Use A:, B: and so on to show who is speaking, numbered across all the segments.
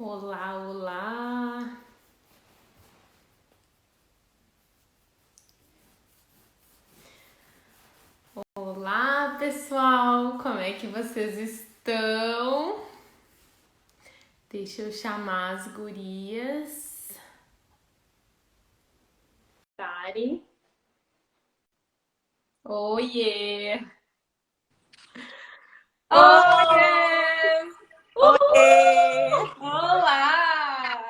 A: Olá, olá. Olá, pessoal. Como é que vocês estão? Deixa eu chamar as gurias. Tari. Oiê.
B: Oiê!
C: Oiê!
B: Olá!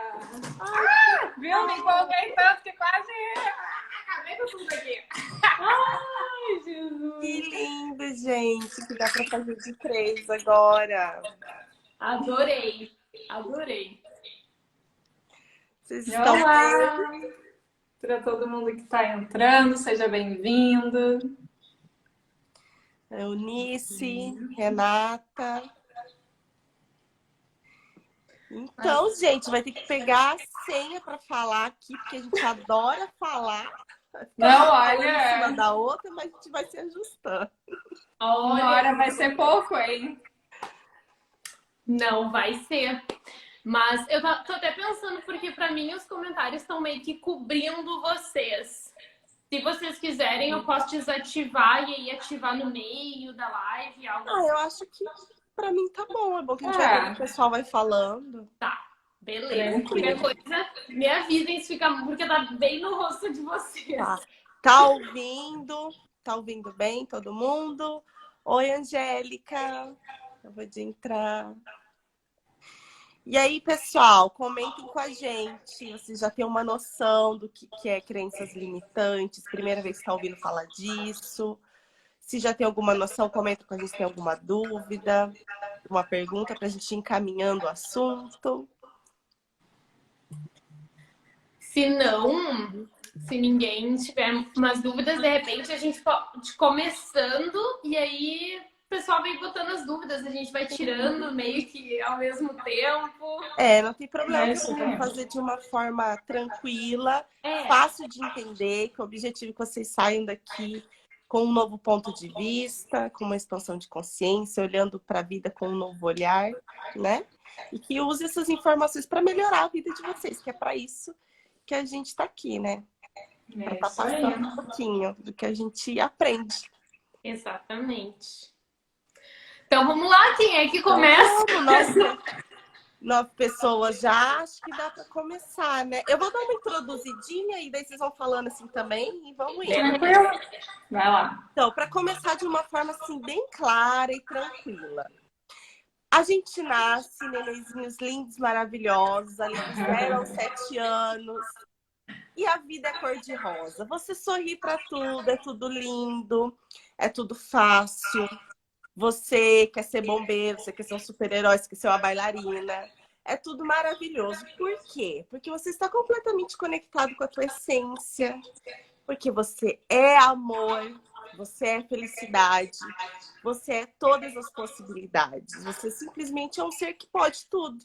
B: Viu? Me empolguei tanto que quase acabei com tudo aqui. Ai, Jesus!
C: Que lindo, gente! Que dá pra fazer de 3 agora.
A: Adorei. Adorei.
C: Vocês estão bem?
B: Olá! Para todo mundo que está entrando, seja bem-vindo.
C: Eunice, Renata. Então, gente, vai ter que pegar a senha para falar aqui, porque a gente adora falar.
B: Não,
C: Uma em cima
B: olha,
C: da outra, mas a gente vai se ajustando.
B: uma hora vai ser pouco, hein?
A: Não vai ser. Mas eu tô até pensando, porque pra mim os comentários estão meio que cobrindo vocês. Se vocês quiserem, eu posso desativar e aí ativar no meio da live, algo assim.
C: Eu acho que para mim tá bom. É bom que a gente vai ver, o pessoal vai falando.
A: Tá, beleza.
B: Tranquilo.
A: Qualquer coisa, me avisem se fica, porque tá bem no rosto de vocês.
C: Tá ouvindo? Tá ouvindo bem todo mundo? Oi, Angélica. Eu vou de entrar. E aí, pessoal, comentem com a gente. Vocês já têm uma noção do que é crenças limitantes? Primeira vez que está ouvindo falar disso? Se já tem alguma noção, comenta com a gente se tem alguma dúvida, uma pergunta para a gente ir encaminhando o assunto.
A: Se não, se ninguém tiver umas dúvidas, de repente a gente pode começando e aí o pessoal vem botando as dúvidas, a gente vai tirando meio que ao mesmo tempo.
C: Não tem problema, vamos fazer de uma forma tranquila, fácil de entender, que o objetivo é que vocês saiam daqui com um novo ponto de vista, com uma expansão de consciência, olhando para a vida com um novo olhar, né? E que use essas informações para melhorar a vida de vocês, que é para isso que a gente está aqui, né? Para estar passando um pouquinho do que a gente aprende.
A: Exatamente. Então vamos lá, quem é que começa?
C: Então, 9 pessoas já, acho que dá para começar, né? Eu vou dar uma introduzidinha e daí vocês vão falando assim também e vamos indo.
B: Tranquilo? Vai lá.
C: Então, para começar de uma forma assim bem clara e tranquila. A gente nasce, nenenzinhos lindos, maravilhosos, ali de 0 aos 7 anos. E a vida é cor-de-rosa. Você sorri para tudo, é tudo lindo, é tudo fácil. Você quer ser bombeiro, você quer ser um super-herói, você quer ser uma bailarina. É tudo maravilhoso. Por quê? Porque você está completamente conectado com a tua essência. Porque você é amor, você é felicidade, você é todas as possibilidades. Você simplesmente é um ser que pode tudo.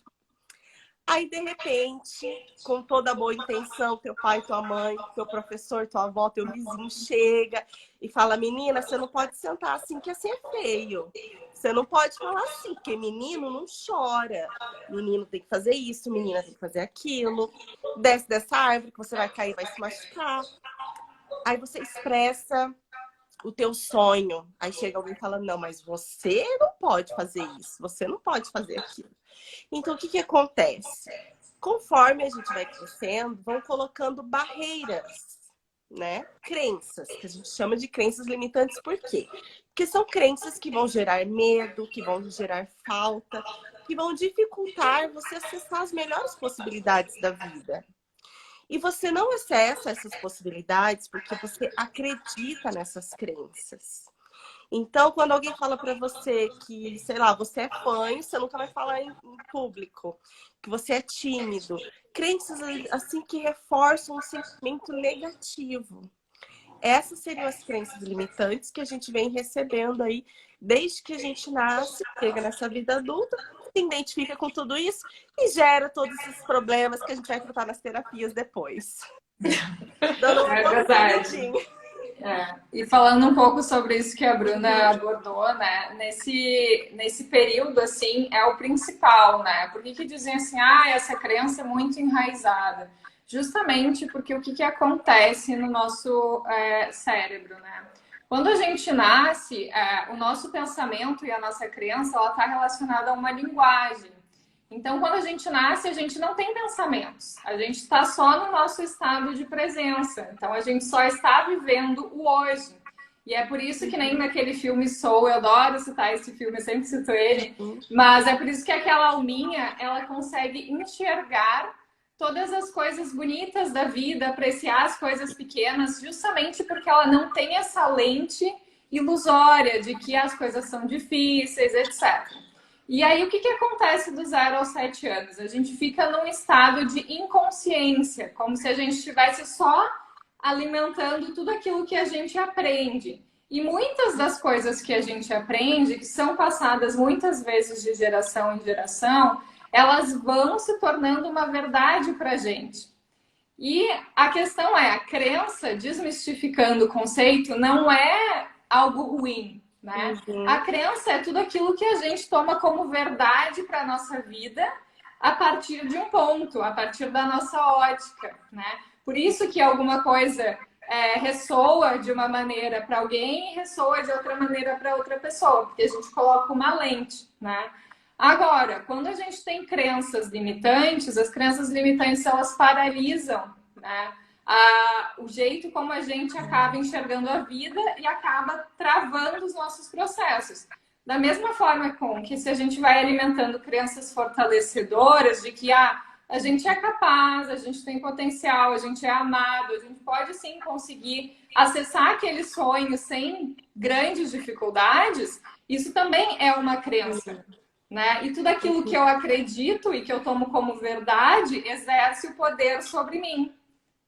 C: Aí, de repente, com toda a boa intenção, teu pai, tua mãe, teu professor, tua avó, teu vizinho chega e fala: menina, você não pode sentar assim, que assim é feio. Você não pode falar assim, porque menino não chora. Menino tem que fazer isso, menina tem que fazer aquilo. Desce dessa árvore que você vai cair, vai se machucar. Aí você expressa o teu sonho. Aí chega alguém e fala: não, mas você não pode fazer isso, você não pode fazer aquilo. Então, o que acontece? Conforme a gente vai crescendo, vão colocando barreiras, né? Crenças, que a gente chama de crenças limitantes. Por quê? Porque são crenças que vão gerar medo, que vão gerar falta, que vão dificultar você acessar as melhores possibilidades da vida. E você não acessa essas possibilidades porque você acredita nessas crenças. Então, quando alguém fala para você que, sei lá, você é fanho, você nunca vai falar em público, que você é tímido. Crenças assim que reforçam um sentimento negativo. Essas seriam as crenças limitantes que a gente vem recebendo aí desde que a gente nasce, chega nessa vida adulta, se identifica com tudo isso e gera todos esses problemas que a gente vai tratar nas terapias depois.
B: É verdade. E falando um pouco sobre isso que a Bruna abordou, né? Nesse período, assim, é o principal, né? Por que dizem assim, essa crença é muito enraizada? Justamente porque o que acontece no nosso cérebro, né? Quando a gente nasce, o nosso pensamento e a nossa crença, ela está relacionada a uma linguagem. Então, quando a gente nasce, a gente não tem pensamentos. A gente está só no nosso estado de presença. Então, a gente só está vivendo o hoje. E é por isso que nem naquele filme Soul, eu adoro citar esse filme, eu sempre cito ele, mas é por isso que aquela alminha, ela consegue enxergar todas as coisas bonitas da vida, apreciar as coisas pequenas, justamente porque ela não tem essa lente ilusória de que as coisas são difíceis, etc. E aí, o que acontece do 0 aos 7 anos? A gente fica num estado de inconsciência, como se a gente estivesse só alimentando tudo aquilo que a gente aprende. E muitas das coisas que a gente aprende, que são passadas muitas vezes de geração em geração, elas vão se tornando uma verdade para a gente. E a questão é, a crença, desmistificando o conceito, não é algo ruim, né? A crença é tudo aquilo que a gente toma como verdade para a nossa vida a partir de um ponto, a partir da nossa ótica, né? Por isso que alguma coisa ressoa de uma maneira para alguém e ressoa de outra maneira para outra pessoa, porque a gente coloca uma lente, né? Agora, quando a gente tem crenças limitantes, as crenças limitantes elas paralisam, né? O jeito como a gente acaba enxergando a vida e acaba travando os nossos processos. Da mesma forma que se a gente vai alimentando crenças fortalecedoras de que a gente é capaz, a gente tem potencial, a gente é amado, a gente pode sim conseguir acessar aquele sonho sem grandes dificuldades, isso também é uma crença. Né? E tudo aquilo que eu acredito e que eu tomo como verdade exerce o poder sobre mim,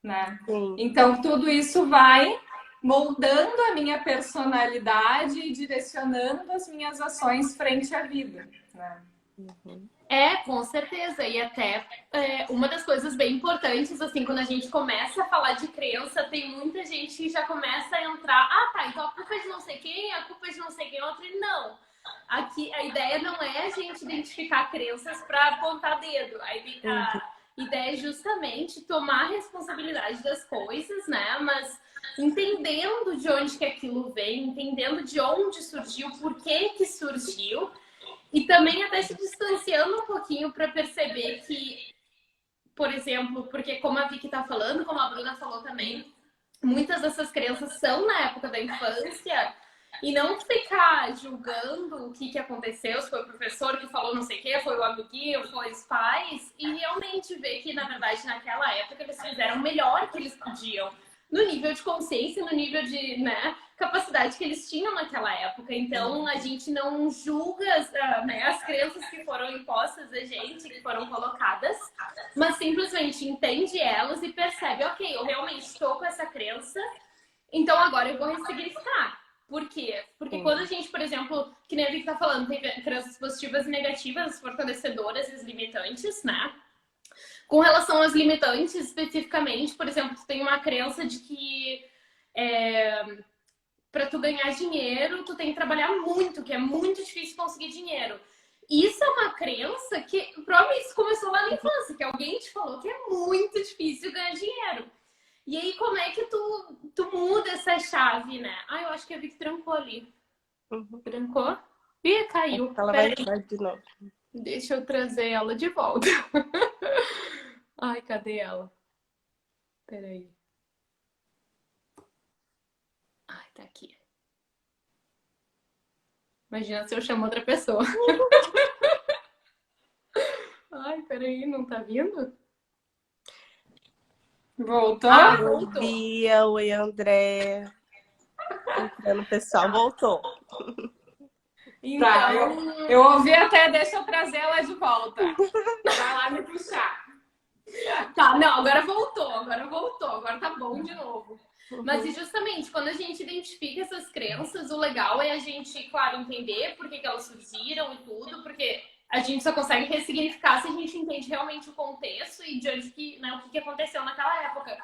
B: né? Então tudo isso vai moldando a minha personalidade e direcionando as minhas ações frente à vida, né?
A: Com certeza. E até uma das coisas bem importantes, assim, quando a gente começa a falar de crença, tem muita gente que já começa a entrar, então a culpa é de não sei quem, a culpa é de não sei quem, outro, e não. Aqui a ideia não é a gente identificar crenças para apontar dedo. A ideia é justamente tomar a responsabilidade das coisas, né? Mas entendendo de onde que aquilo vem, entendendo de onde surgiu, por que surgiu, e também até se distanciando um pouquinho para perceber que, por exemplo, porque como a Vicky tá falando, como a Bruna falou também, muitas dessas crenças são na época da infância. E não ficar julgando o que aconteceu, se foi o professor que falou não sei o que, foi o amiguinho, foi os pais, e realmente ver que, na verdade, naquela época eles fizeram o melhor que eles podiam, no nível de consciência, no nível de capacidade que eles tinham naquela época. Então, a gente não julga as crenças que foram impostas a gente, que foram colocadas, mas simplesmente entende elas e percebe, ok, eu realmente estou com essa crença, então agora eu vou ressignificar. Por quê? Porque quando a gente, por exemplo, que nem a Vicky tá falando, tem crenças positivas e negativas, fortalecedoras e as limitantes, né? Com relação às limitantes, especificamente, por exemplo, tu tem uma crença de que para tu ganhar dinheiro, tu tem que trabalhar muito, que é muito difícil conseguir dinheiro. Isso é uma crença que provavelmente começou lá na infância, que alguém te falou que é muito difícil ganhar dinheiro. E aí, como é que tu muda essa chave, né? Eu acho que a Vicky trancou ali. Trancou? Ih, caiu.
C: Ela vai de novo.
A: Deixa eu trazer ela de volta. Ai, cadê ela? Peraí. Ai, tá aqui. Imagina se eu chamo outra pessoa. Ai, peraí, não tá vindo?
B: Voltou?
A: Voltou.
C: Bia, oi, André. Entrando, pessoal, voltou.
A: Então,
B: Tá, eu ouvi até, deixa eu trazer ela de volta. Vai lá me puxar.
A: Tá, não, agora voltou, agora tá bom de novo. Mas e justamente, quando a gente identifica essas crenças, o legal é a gente, claro, entender por que elas surgiram e tudo, porque a gente só consegue ressignificar se a gente entende realmente o contexto e de onde o que aconteceu naquela época.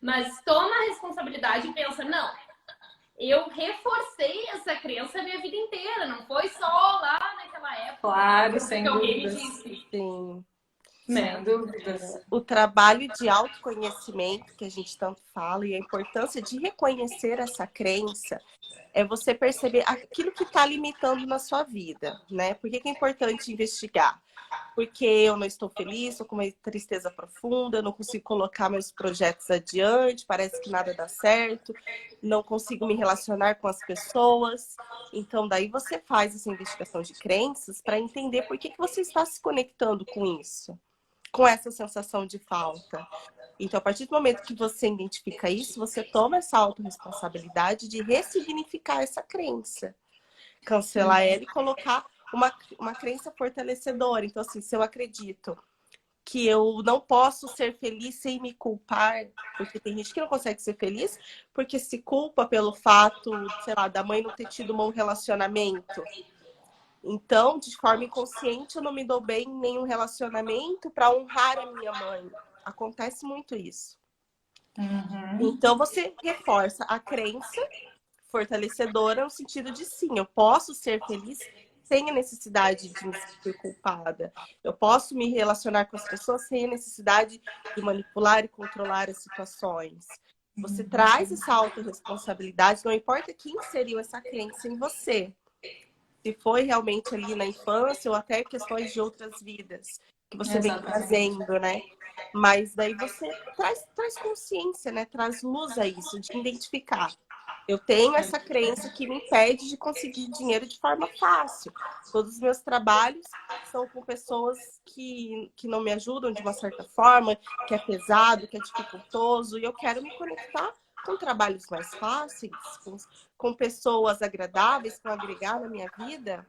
A: Mas toma a responsabilidade e pensa, não, eu reforcei essa crença a minha vida inteira, não foi só lá naquela época.
B: Claro, sem
A: que alguém me
B: dúvidas.
A: disse.
C: Sim.
B: Sem dúvidas.
C: O trabalho de autoconhecimento que a gente tanto fala e a importância de reconhecer essa crença é você perceber aquilo que está limitando na sua vida, né? Por que é importante investigar? Porque eu não estou feliz, estou com uma tristeza profunda, não consigo colocar meus projetos adiante, parece que nada dá certo, não consigo me relacionar com as pessoas. Então, daí você faz essa investigação de crenças para entender por que você está se conectando com isso, com essa sensação de falta. Então, a partir do momento que você identifica isso, você toma essa autorresponsabilidade de ressignificar essa crença, cancelar ela e colocar uma crença fortalecedora. Então, assim, se eu acredito que eu não posso ser feliz sem me culpar, porque tem gente que não consegue ser feliz porque se culpa pelo fato, sei lá, da mãe não ter tido um bom relacionamento. Então, de forma inconsciente, eu não me dou bem em nenhum relacionamento para honrar a minha mãe. Acontece muito isso. Então, você reforça a crença fortalecedora no sentido de sim, eu posso ser feliz sem a necessidade de me sentir culpada. Eu posso me relacionar com as pessoas sem a necessidade de manipular e controlar as situações. Você traz essa autorresponsabilidade, não importa quem inseriu essa crença em você. Se foi realmente ali na infância ou até questões de outras vidas que você vem trazendo, né? Mas daí você traz consciência, né? Traz luz a isso, de identificar. Eu tenho essa crença que me impede de conseguir dinheiro de forma fácil. Todos os meus trabalhos são com pessoas que não me ajudam de uma certa forma, que é pesado, que é dificultoso, e eu quero me conectar com trabalhos mais fáceis, com pessoas agradáveis para agregar na minha vida.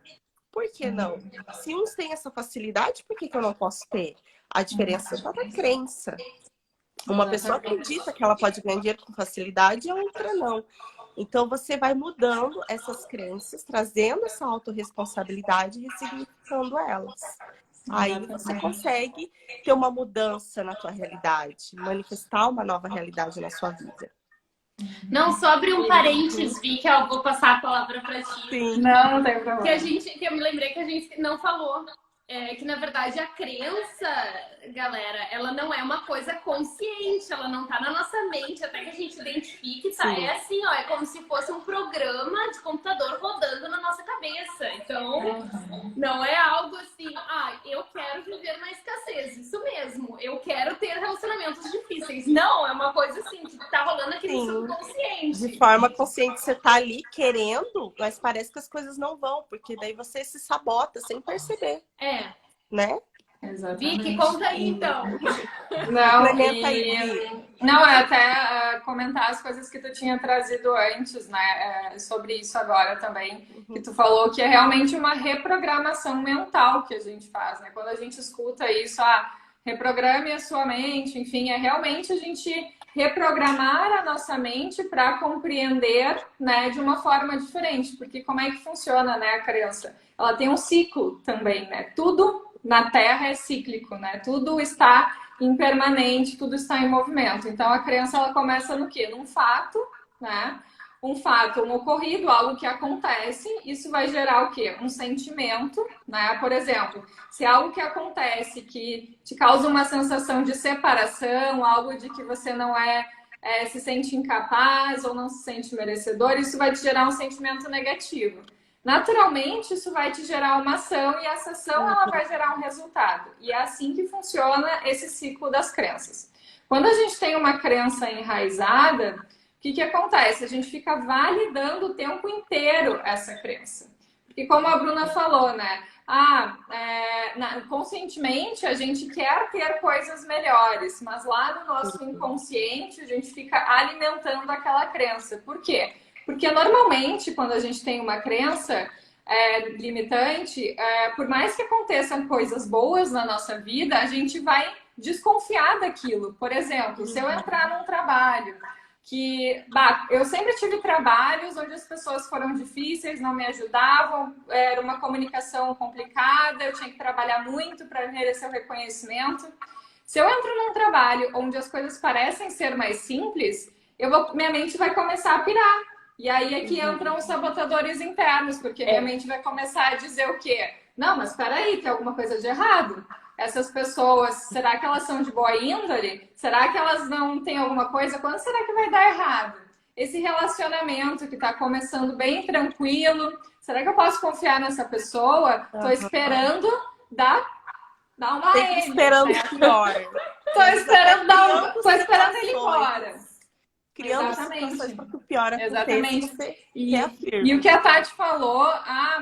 C: Por que não? Se uns têm essa facilidade, por que eu não posso ter? A diferença está na crença. Uma pessoa acredita que ela pode ganhar dinheiro com facilidade e a outra não. Então, você vai mudando essas crenças, trazendo essa autorresponsabilidade e ressignificando elas. Aí você consegue ter uma mudança na tua realidade, manifestar uma nova realidade na sua vida.
A: Não, só abrir um parênteses, Vi, que eu vou passar a palavra para ti.
C: Sim.
B: Não tem problema.
A: Que eu me lembrei que a gente não falou. Que na verdade a crença, galera, ela não é uma coisa consciente, ela não tá na nossa mente, até que a gente identifique, tá?
C: Sim.
A: É assim, ó, é como se fosse um programa de computador rodando na nossa cabeça. Então, não é algo assim, eu quero viver na escassez, isso mesmo, eu quero ter relacionamentos difíceis. Não, é uma coisa assim, que tá rolando aqui no subconsciente.
C: De forma consciente, você tá ali querendo, mas parece que as coisas não vão, porque daí você se sabota sem perceber. Né?
B: Exatamente.
A: Vicky, conta aí então.
B: Não, é até comentar as coisas que tu tinha trazido antes, né? Sobre isso agora também. Que tu falou que é realmente uma reprogramação mental que a gente faz, né? Quando a gente escuta isso, reprograme a sua mente, enfim, é realmente a gente reprogramar a nossa mente para compreender, né, de uma forma diferente. Porque como é que funciona, né, a crença? Ela tem um ciclo também, né? Tudo na Terra é cíclico, né? Tudo está impermanente, tudo está em movimento. Então, a crença, ela começa no quê? Num fato, né? Um fato, um ocorrido, algo que acontece, isso vai gerar o quê? Um sentimento, né? Por exemplo, se algo que acontece que te causa uma sensação de separação, algo de que você não se sente incapaz ou não se sente merecedor, isso vai te gerar um sentimento negativo. Naturalmente, isso vai te gerar uma ação e essa ação ela vai gerar um resultado. E é assim que funciona esse ciclo das crenças. Quando a gente tem uma crença enraizada, o que acontece? A gente fica validando o tempo inteiro essa crença. Porque como a Bruna falou, né? Conscientemente a gente quer ter coisas melhores, mas lá no nosso inconsciente a gente fica alimentando aquela crença. Por quê? Porque normalmente, quando a gente tem uma crença limitante, por mais que aconteçam coisas boas na nossa vida, a gente vai desconfiar daquilo. Por exemplo, se eu entrar num trabalho eu sempre tive trabalhos onde as pessoas foram difíceis, não me ajudavam, era uma comunicação complicada, eu tinha que trabalhar muito para merecer o reconhecimento. Se eu entro num trabalho onde as coisas parecem ser mais simples, minha mente vai começar a pirar. E aí aqui entram os sabotadores internos, porque minha mente vai começar a dizer o quê? Não, mas peraí, tem alguma coisa de errado. Essas pessoas, será que elas são de boa índole? Será que elas não têm alguma coisa? Quando será que vai dar errado? Esse relacionamento que está começando bem tranquilo, será que eu posso confiar nessa pessoa? Estou esperando dar uma
C: Sempre
B: M,
C: esperando
B: né?
C: o pior.
B: Tô esperando ele embora.
C: Criando
B: Exatamente.
C: situações para que o pior aconteça.
B: Exatamente.
C: Você
B: E
C: reafirma.
B: o que a Tati falou,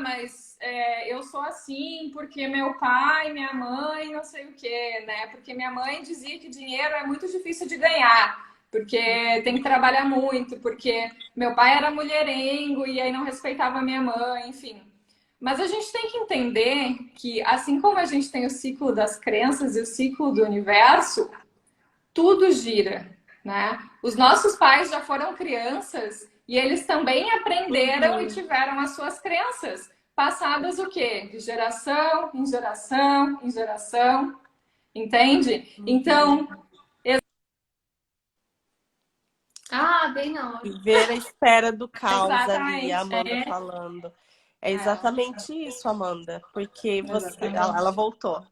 B: mas eu sou assim porque meu pai, minha mãe, não sei o quê, né? Porque minha mãe dizia que dinheiro é muito difícil de ganhar, porque tem que trabalhar muito, porque meu pai era mulherengo e aí não respeitava minha mãe, enfim. Mas a gente tem que entender que, assim como a gente tem o ciclo das crenças e o ciclo do universo, tudo gira, né? Os nossos pais já foram crianças e eles também aprenderam e tiveram as suas crenças passadas o quê? De geração em geração em geração, entende? Então,
A: bem não.
C: Viver à espera do caos ali,
B: exatamente.
C: a Amanda falando. É exatamente isso, Amanda. Porque você. Ela voltou.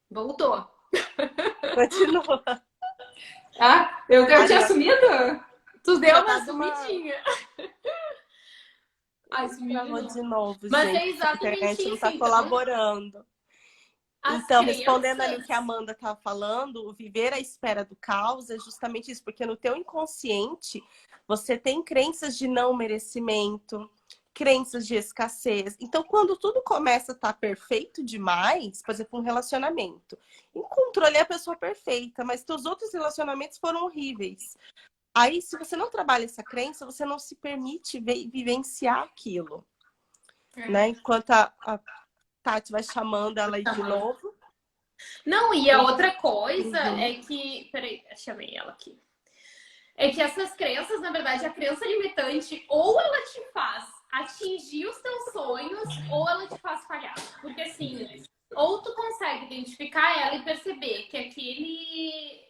A: Voltou.
C: Continua.
B: Eu tinha sumido?
A: Tu deu uma
C: dado
A: sumidinha. Ai,
C: Travou de novo,
A: Mas
C: gente.
A: é exatamente
C: A internet
A: isso,
C: não tá
A: então.
C: colaborando.
A: As
C: Então,
A: crianças...
C: respondendo ali o que a Amanda estava falando, o viver à espera do caos é justamente isso, porque no teu inconsciente você tem crenças de não merecimento, crenças de escassez. Então, quando tudo começa a estar perfeito demais, por exemplo, um relacionamento, em controle é a pessoa perfeita, mas teus outros relacionamentos foram horríveis. Aí, se você não trabalha essa crença, você não se permite vivenciar aquilo. Né? Enquanto a Tati vai chamando ela aí de novo.
A: Não, e a outra coisa é que... Peraí, chamei ela aqui. É que essas crenças, na verdade, a crença limitante, ou ela te faz atingir os teus sonhos, ou ela te faz falhar. Porque assim, ou tu consegue identificar ela e perceber que aquele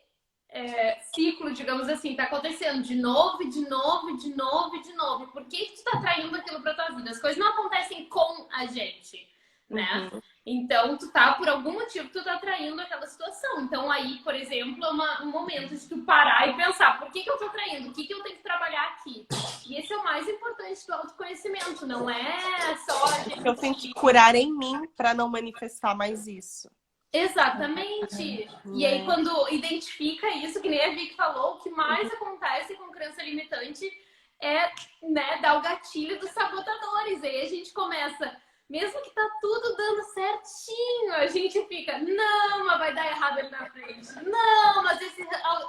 A: ciclo, digamos assim, tá acontecendo de novo, de novo, de novo, de novo. Por que tu tá atraindo aquilo pra tua vida? As coisas não acontecem com a gente, né? Então, tu tá, por algum motivo, tu tá atraindo aquela situação. Então, aí, por exemplo, é um momento de tu parar e pensar, por que eu tô atraindo? O que eu tenho que trabalhar aqui? E esse é o mais importante do autoconhecimento, não é só a gente...
C: Eu tenho que curar em mim para não manifestar mais isso.
A: Exatamente. E aí, quando identifica isso, que nem a Vicky falou, o que mais acontece com crença limitante é, né, dar o gatilho dos sabotadores. Aí a gente começa... Mesmo que tá tudo dando certinho, a gente fica, não, mas vai dar errado ali na frente. Não, mas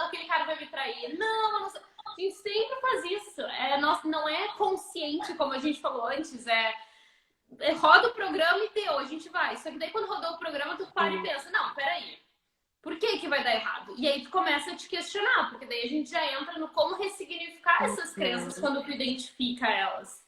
A: aquele cara vai me trair. Não, mas a gente sempre faz isso. Não é consciente, como a gente falou antes. Roda o programa e deu, a gente vai. Só que daí quando rodou o programa, tu para e pensa, não, peraí. Por que vai dar errado? E aí tu começa a te questionar, porque daí a gente já entra no como ressignificar essas crenças quando tu identifica elas.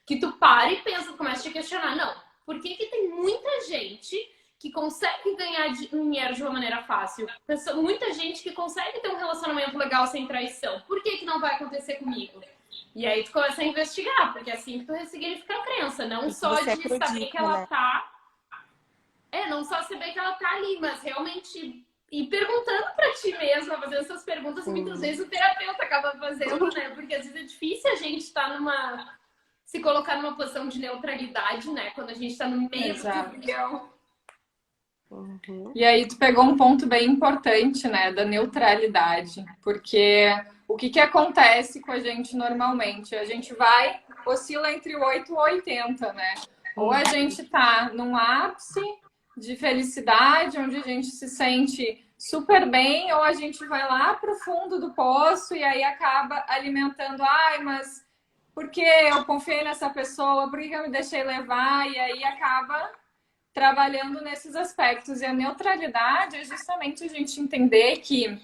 A: Que tu para e pensa, começa a te questionar. Não, por que tem muita gente que consegue ganhar dinheiro de uma maneira fácil? Muita gente que consegue ter um relacionamento legal sem traição. Por que não vai acontecer comigo? E aí tu começa a investigar, porque é assim que tu ressignifica a crença. Não só de saber que ela tá... não só saber que ela tá ali, mas realmente ir perguntando pra ti mesma, fazendo essas perguntas. Muitas vezes o terapeuta acaba fazendo, né? Porque às vezes é difícil a gente estar se colocar numa posição de neutralidade, né? Quando a gente tá no meio do turbilhão.
B: E aí tu pegou um ponto bem importante, né? Da neutralidade. Porque o que acontece com a gente normalmente? A gente oscila entre o 8 e o 80, né? Ou a gente tá num ápice de felicidade, onde a gente se sente super bem, ou a gente vai lá pro fundo do poço e aí acaba alimentando, mas... porque eu confiei nessa pessoa, por que eu me deixei levar? E aí acaba trabalhando nesses aspectos. E a neutralidade é justamente a gente entender que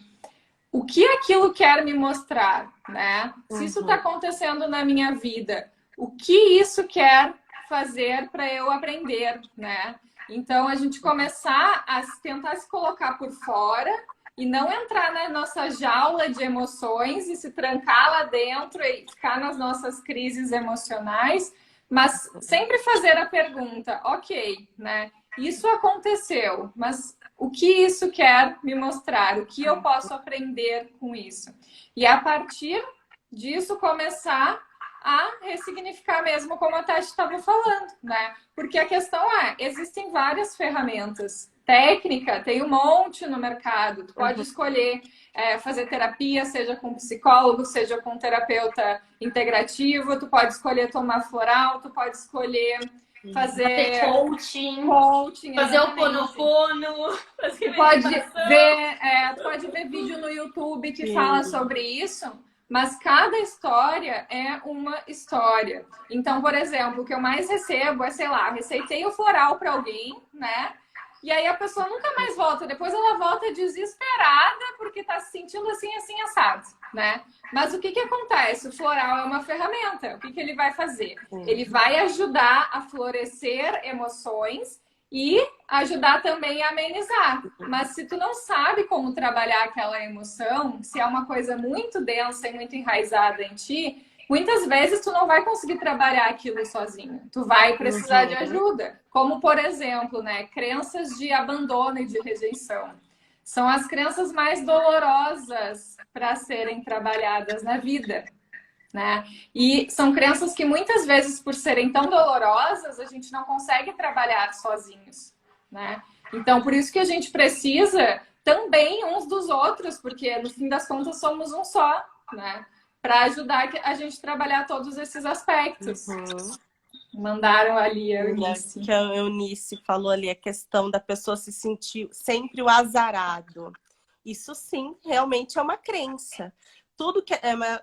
B: o que aquilo quer me mostrar, né? Se isso está acontecendo na minha vida, o que isso quer fazer para eu aprender, né? Então, a gente começar a tentar se colocar por fora e não entrar na nossa jaula de emoções e se trancar lá dentro e ficar nas nossas crises emocionais, mas sempre fazer a pergunta, ok, né? Isso aconteceu, mas o que isso quer me mostrar? O que eu posso aprender com isso? E a partir disso começar a ressignificar mesmo, como a Tati estava falando, né? Porque a questão existem várias ferramentas. Técnica, tem um monte no mercado. Tu pode escolher fazer terapia, seja com psicólogo, seja com terapeuta integrativo, tu pode escolher tomar floral, tu pode escolher fazer
A: coaching, fazer o ponopono,
B: tu pode ver vídeo no YouTube que fala sobre isso, mas cada história é uma história. Então, por exemplo, o que eu mais recebo é, sei lá, receitei o floral para alguém, né? E aí a pessoa nunca mais volta. Depois ela volta desesperada porque tá se sentindo assim, assim, assado, né? Mas o que que acontece? O floral é uma ferramenta. O que que ele vai fazer? Ele vai ajudar a florescer emoções e ajudar também a amenizar. Mas se tu não sabe como trabalhar aquela emoção, se é uma coisa muito densa e muito enraizada em ti, muitas vezes tu não vai conseguir trabalhar aquilo sozinho. Tu vai precisar de ajuda. Como, por exemplo, né, crenças de abandono e de rejeição. São as crenças mais dolorosas para serem trabalhadas na vida, né? E são crenças que muitas vezes, por serem tão dolorosas, a gente não consegue trabalhar sozinhos, né? Então, por isso que a gente precisa também uns dos outros, porque no fim das contas somos um só, né? Para ajudar a gente a trabalhar todos esses aspectos. Mandaram ali a Eunice.
C: Que a Eunice falou ali, a questão da pessoa se sentir sempre o azarado. Isso sim, realmente é uma crença. Tudo que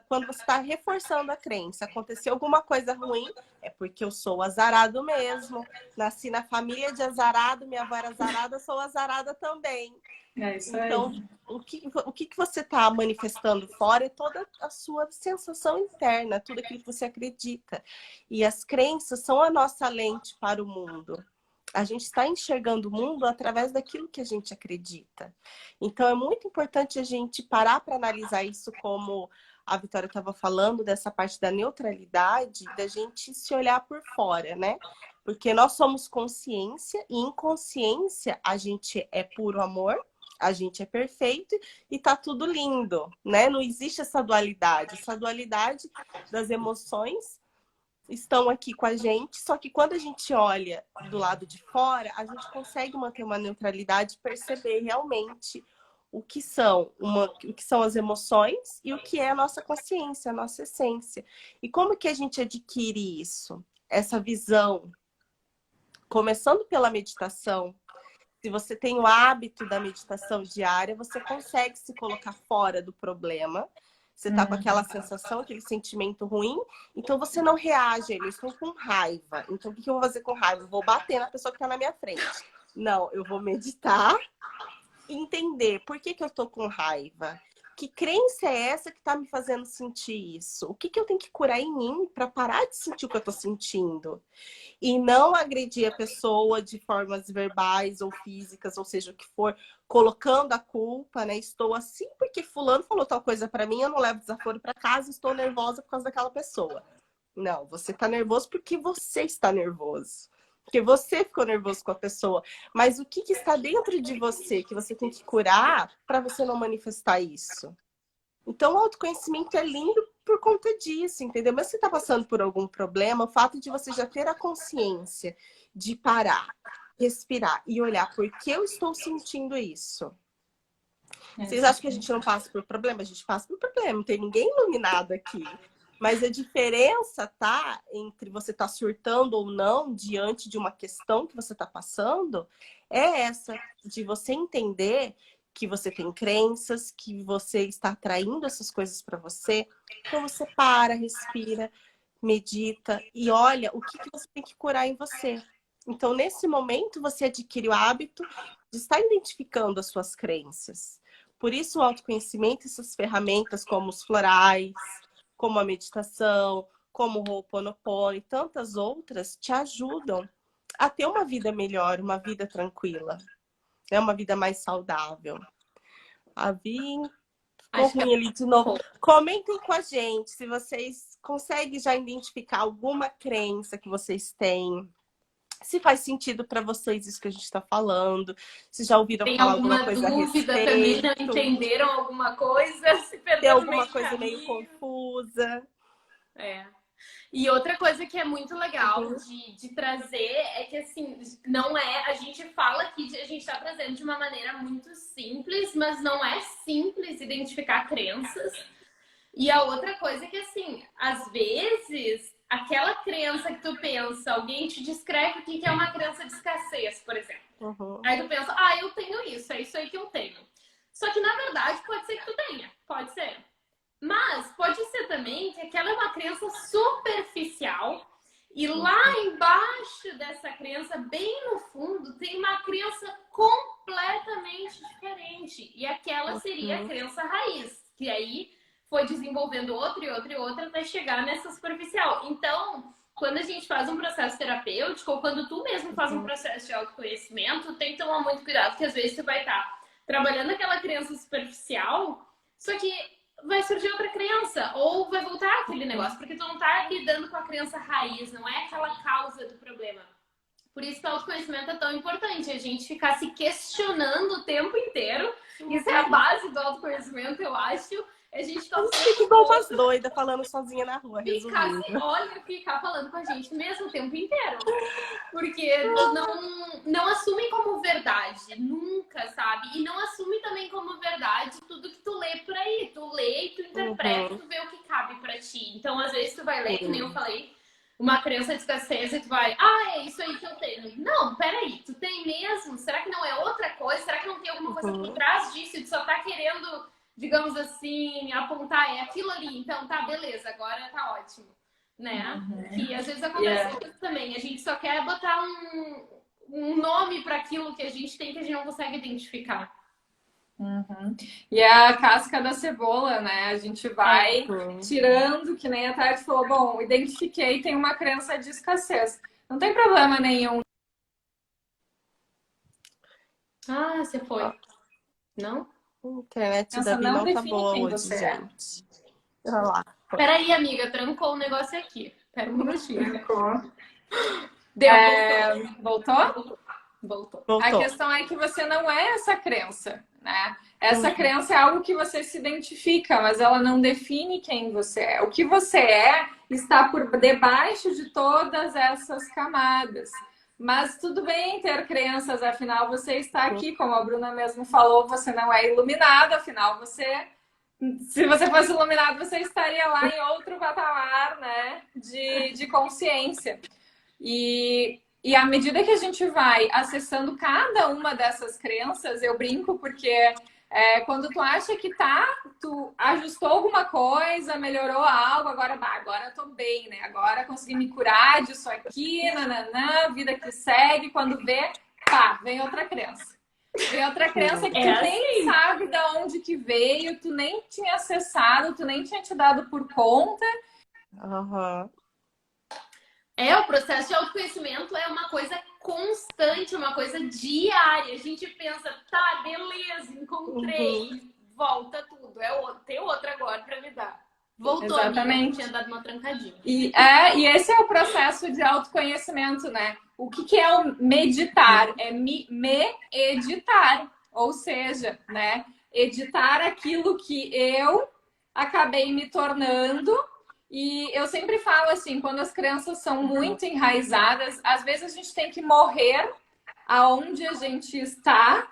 C: quando você está reforçando a crença, aconteceu alguma coisa ruim, é porque eu sou azarado mesmo. Nasci na família de azarado, minha avó era azarada, eu sou azarada também.
B: É isso aí.
C: Então, o que você está manifestando fora é toda a sua sensação interna, tudo aquilo que você acredita. E as crenças são a nossa lente para o mundo. A gente está enxergando o mundo através daquilo que a gente acredita. Então, é muito importante a gente parar para analisar isso, como a Vitória estava falando, dessa parte da neutralidade, da gente se olhar por fora, né? Porque nós somos consciência e em consciência a gente é puro amor, a gente é perfeito e tá tudo lindo, né? Não existe essa dualidade. Essa dualidade das emoções estão aqui com a gente, só que quando a gente olha do lado de fora, a gente consegue manter uma neutralidade e perceber realmente o que são as emoções e o que é a nossa consciência, a nossa essência. E como que a gente adquire isso? Essa visão, começando pela meditação. Se você tem o hábito da meditação diária, você consegue se colocar fora do problema. Você tá com aquela sensação, aquele sentimento ruim, então você não reage. Eu estou com raiva. Então, o que eu vou fazer com raiva? Eu vou bater na pessoa que está na minha frente. Não, eu vou meditar e entender por que eu estou com raiva. Que crença é essa que está me fazendo sentir isso? O que eu tenho que curar em mim para parar de sentir o que eu estou sentindo? E não agredir a pessoa de formas verbais ou físicas, ou seja, o que for, colocando a culpa, né? Estou assim porque fulano falou tal coisa para mim, eu não levo desaforo para casa, estou nervosa por causa daquela pessoa. Não, você está nervoso porque você está nervoso. Porque você ficou nervoso com a pessoa. Mas o que está dentro de você que você tem que curar para você não manifestar isso? Então, o autoconhecimento é lindo por conta disso, entendeu? Mas se você está passando por algum problema, o fato de você já ter a consciência de parar, respirar e olhar por que eu estou sentindo isso. Vocês acham que a gente não passa por problema? A gente passa por problema, não tem ninguém iluminado aqui. Mas a diferença, tá, entre você estar surtando ou não diante de uma questão que você está passando, é essa de você entender que você tem crenças, que você está atraindo essas coisas para você. Então você para, respira, medita e olha o que você tem que curar em você. Então, nesse momento, você adquire o hábito de estar identificando as suas crenças. Por isso, o autoconhecimento, essas ferramentas como os florais, como a meditação, como o Ho'oponopono e tantas outras, te ajudam a ter uma vida melhor, uma vida tranquila, né? Uma vida mais saudável. A Vi ficou
A: Acho que
C: ruim ali de novo. Comentem com a gente se vocês conseguem já identificar alguma crença que vocês têm. Se faz sentido para vocês isso que a gente está falando. Se já ouviram
A: tem
C: falar alguma
A: alguma
C: coisa a
A: dúvida também, não
C: respeito.
A: entenderam alguma coisa, se
C: Tem
A: perderam no meio
C: alguma
A: do
C: coisa meio
A: caminho.
C: confusa.
A: É. E outra coisa que é muito legal
C: Uhum.
A: de trazer é que, assim, não é... A gente fala que a gente está trazendo de uma maneira muito simples, mas não é simples identificar crenças. E a outra coisa é que, assim, às vezes, aquela crença que tu pensa, alguém te descreve o que é uma crença de escassez, por exemplo.
C: Uhum.
A: Aí tu pensa, eu tenho isso, é isso aí que eu tenho. Só que, na verdade, pode ser que tu tenha, pode ser. Mas pode ser também que aquela é uma crença superficial e lá embaixo dessa crença, bem no fundo, tem uma crença completamente diferente. E aquela seria a crença raiz, que aí foi desenvolvendo outra e outra e outra até chegar nessa superficial. Então, quando a gente faz um processo terapêutico, ou quando tu mesmo faz um processo de autoconhecimento, tem que tomar muito cuidado, porque às vezes tu vai estar trabalhando aquela crença superficial, só que vai surgir outra crença, ou vai voltar aquele negócio, porque tu não tá lidando com a crença raiz, não é aquela causa do problema. Por isso que o autoconhecimento é tão importante, a gente ficar se questionando o tempo inteiro. Isso é a base do autoconhecimento, eu acho. A gente ficar
C: Fica igual umas doidas falando sozinha na rua, resumindo.
A: ficar falando com a gente mesmo o tempo inteiro. Porque não assume como verdade, nunca, sabe? E não assume também como verdade tudo que tu lê por aí. Tu lê e tu interpreta, tu vê o que cabe pra ti. Então, às vezes, tu vai ler, que nem eu falei, uma crença de escassez e tu vai, é isso aí que eu tenho. Não, peraí, tu tem mesmo? Será que não é outra coisa? Será que não tem alguma coisa por trás disso e tu só tá querendo, digamos assim, apontar, é aquilo ali, então tá, beleza, agora tá ótimo, né? Que às vezes acontece isso também, a gente só quer botar um nome para aquilo que a gente tem que a gente não consegue identificar.
B: E é a casca da cebola, né? A gente vai tirando, que nem a Tati falou, bom, identifiquei, tem uma crença de escassez. Não tem problema nenhum.
A: Você foi. Não?
C: A internet
B: Essa
C: da Vi
B: não
C: não tá
B: define
C: boa
B: quem
C: hoje,
B: você é.
C: gente. Olha lá.
A: Peraí, amiga, trancou o negócio aqui. Pera um minutinho.
B: Voltou?
C: Voltou.
B: A questão é que você não é essa crença, né? Essa crença é algo que você se identifica, mas ela não define quem você é. O que você é está por debaixo de todas essas camadas. Mas tudo bem ter crenças, afinal você está aqui, como a Bruna mesmo falou, você não é iluminado, afinal se você fosse iluminado, você estaria lá em outro patamar, né, de consciência. E à medida que a gente vai acessando cada uma dessas crenças, eu brinco porque quando tu acha que tu ajustou alguma coisa, melhorou algo, agora eu tô bem, né? Agora consegui me curar disso aqui, nananã, vida que segue. Quando vê, vem outra crença. Vem outra crença que tu nem sabe de onde que veio, tu nem tinha acessado, tu nem tinha te dado por conta.
A: O processo de autoconhecimento é uma coisa constante, uma coisa diária. A gente pensa, tá, beleza, encontrei, volta tudo. Tem outra agora pra lidar. Voltou,
B: Exatamente.
A: Amiga, tinha dado uma trancadinha.
B: E esse é o processo de autoconhecimento, né? O que é o meditar? É me editar, ou seja, né? Editar aquilo que eu acabei me tornando. E eu sempre falo assim, quando as crenças são muito enraizadas, às vezes a gente tem que morrer aonde a gente está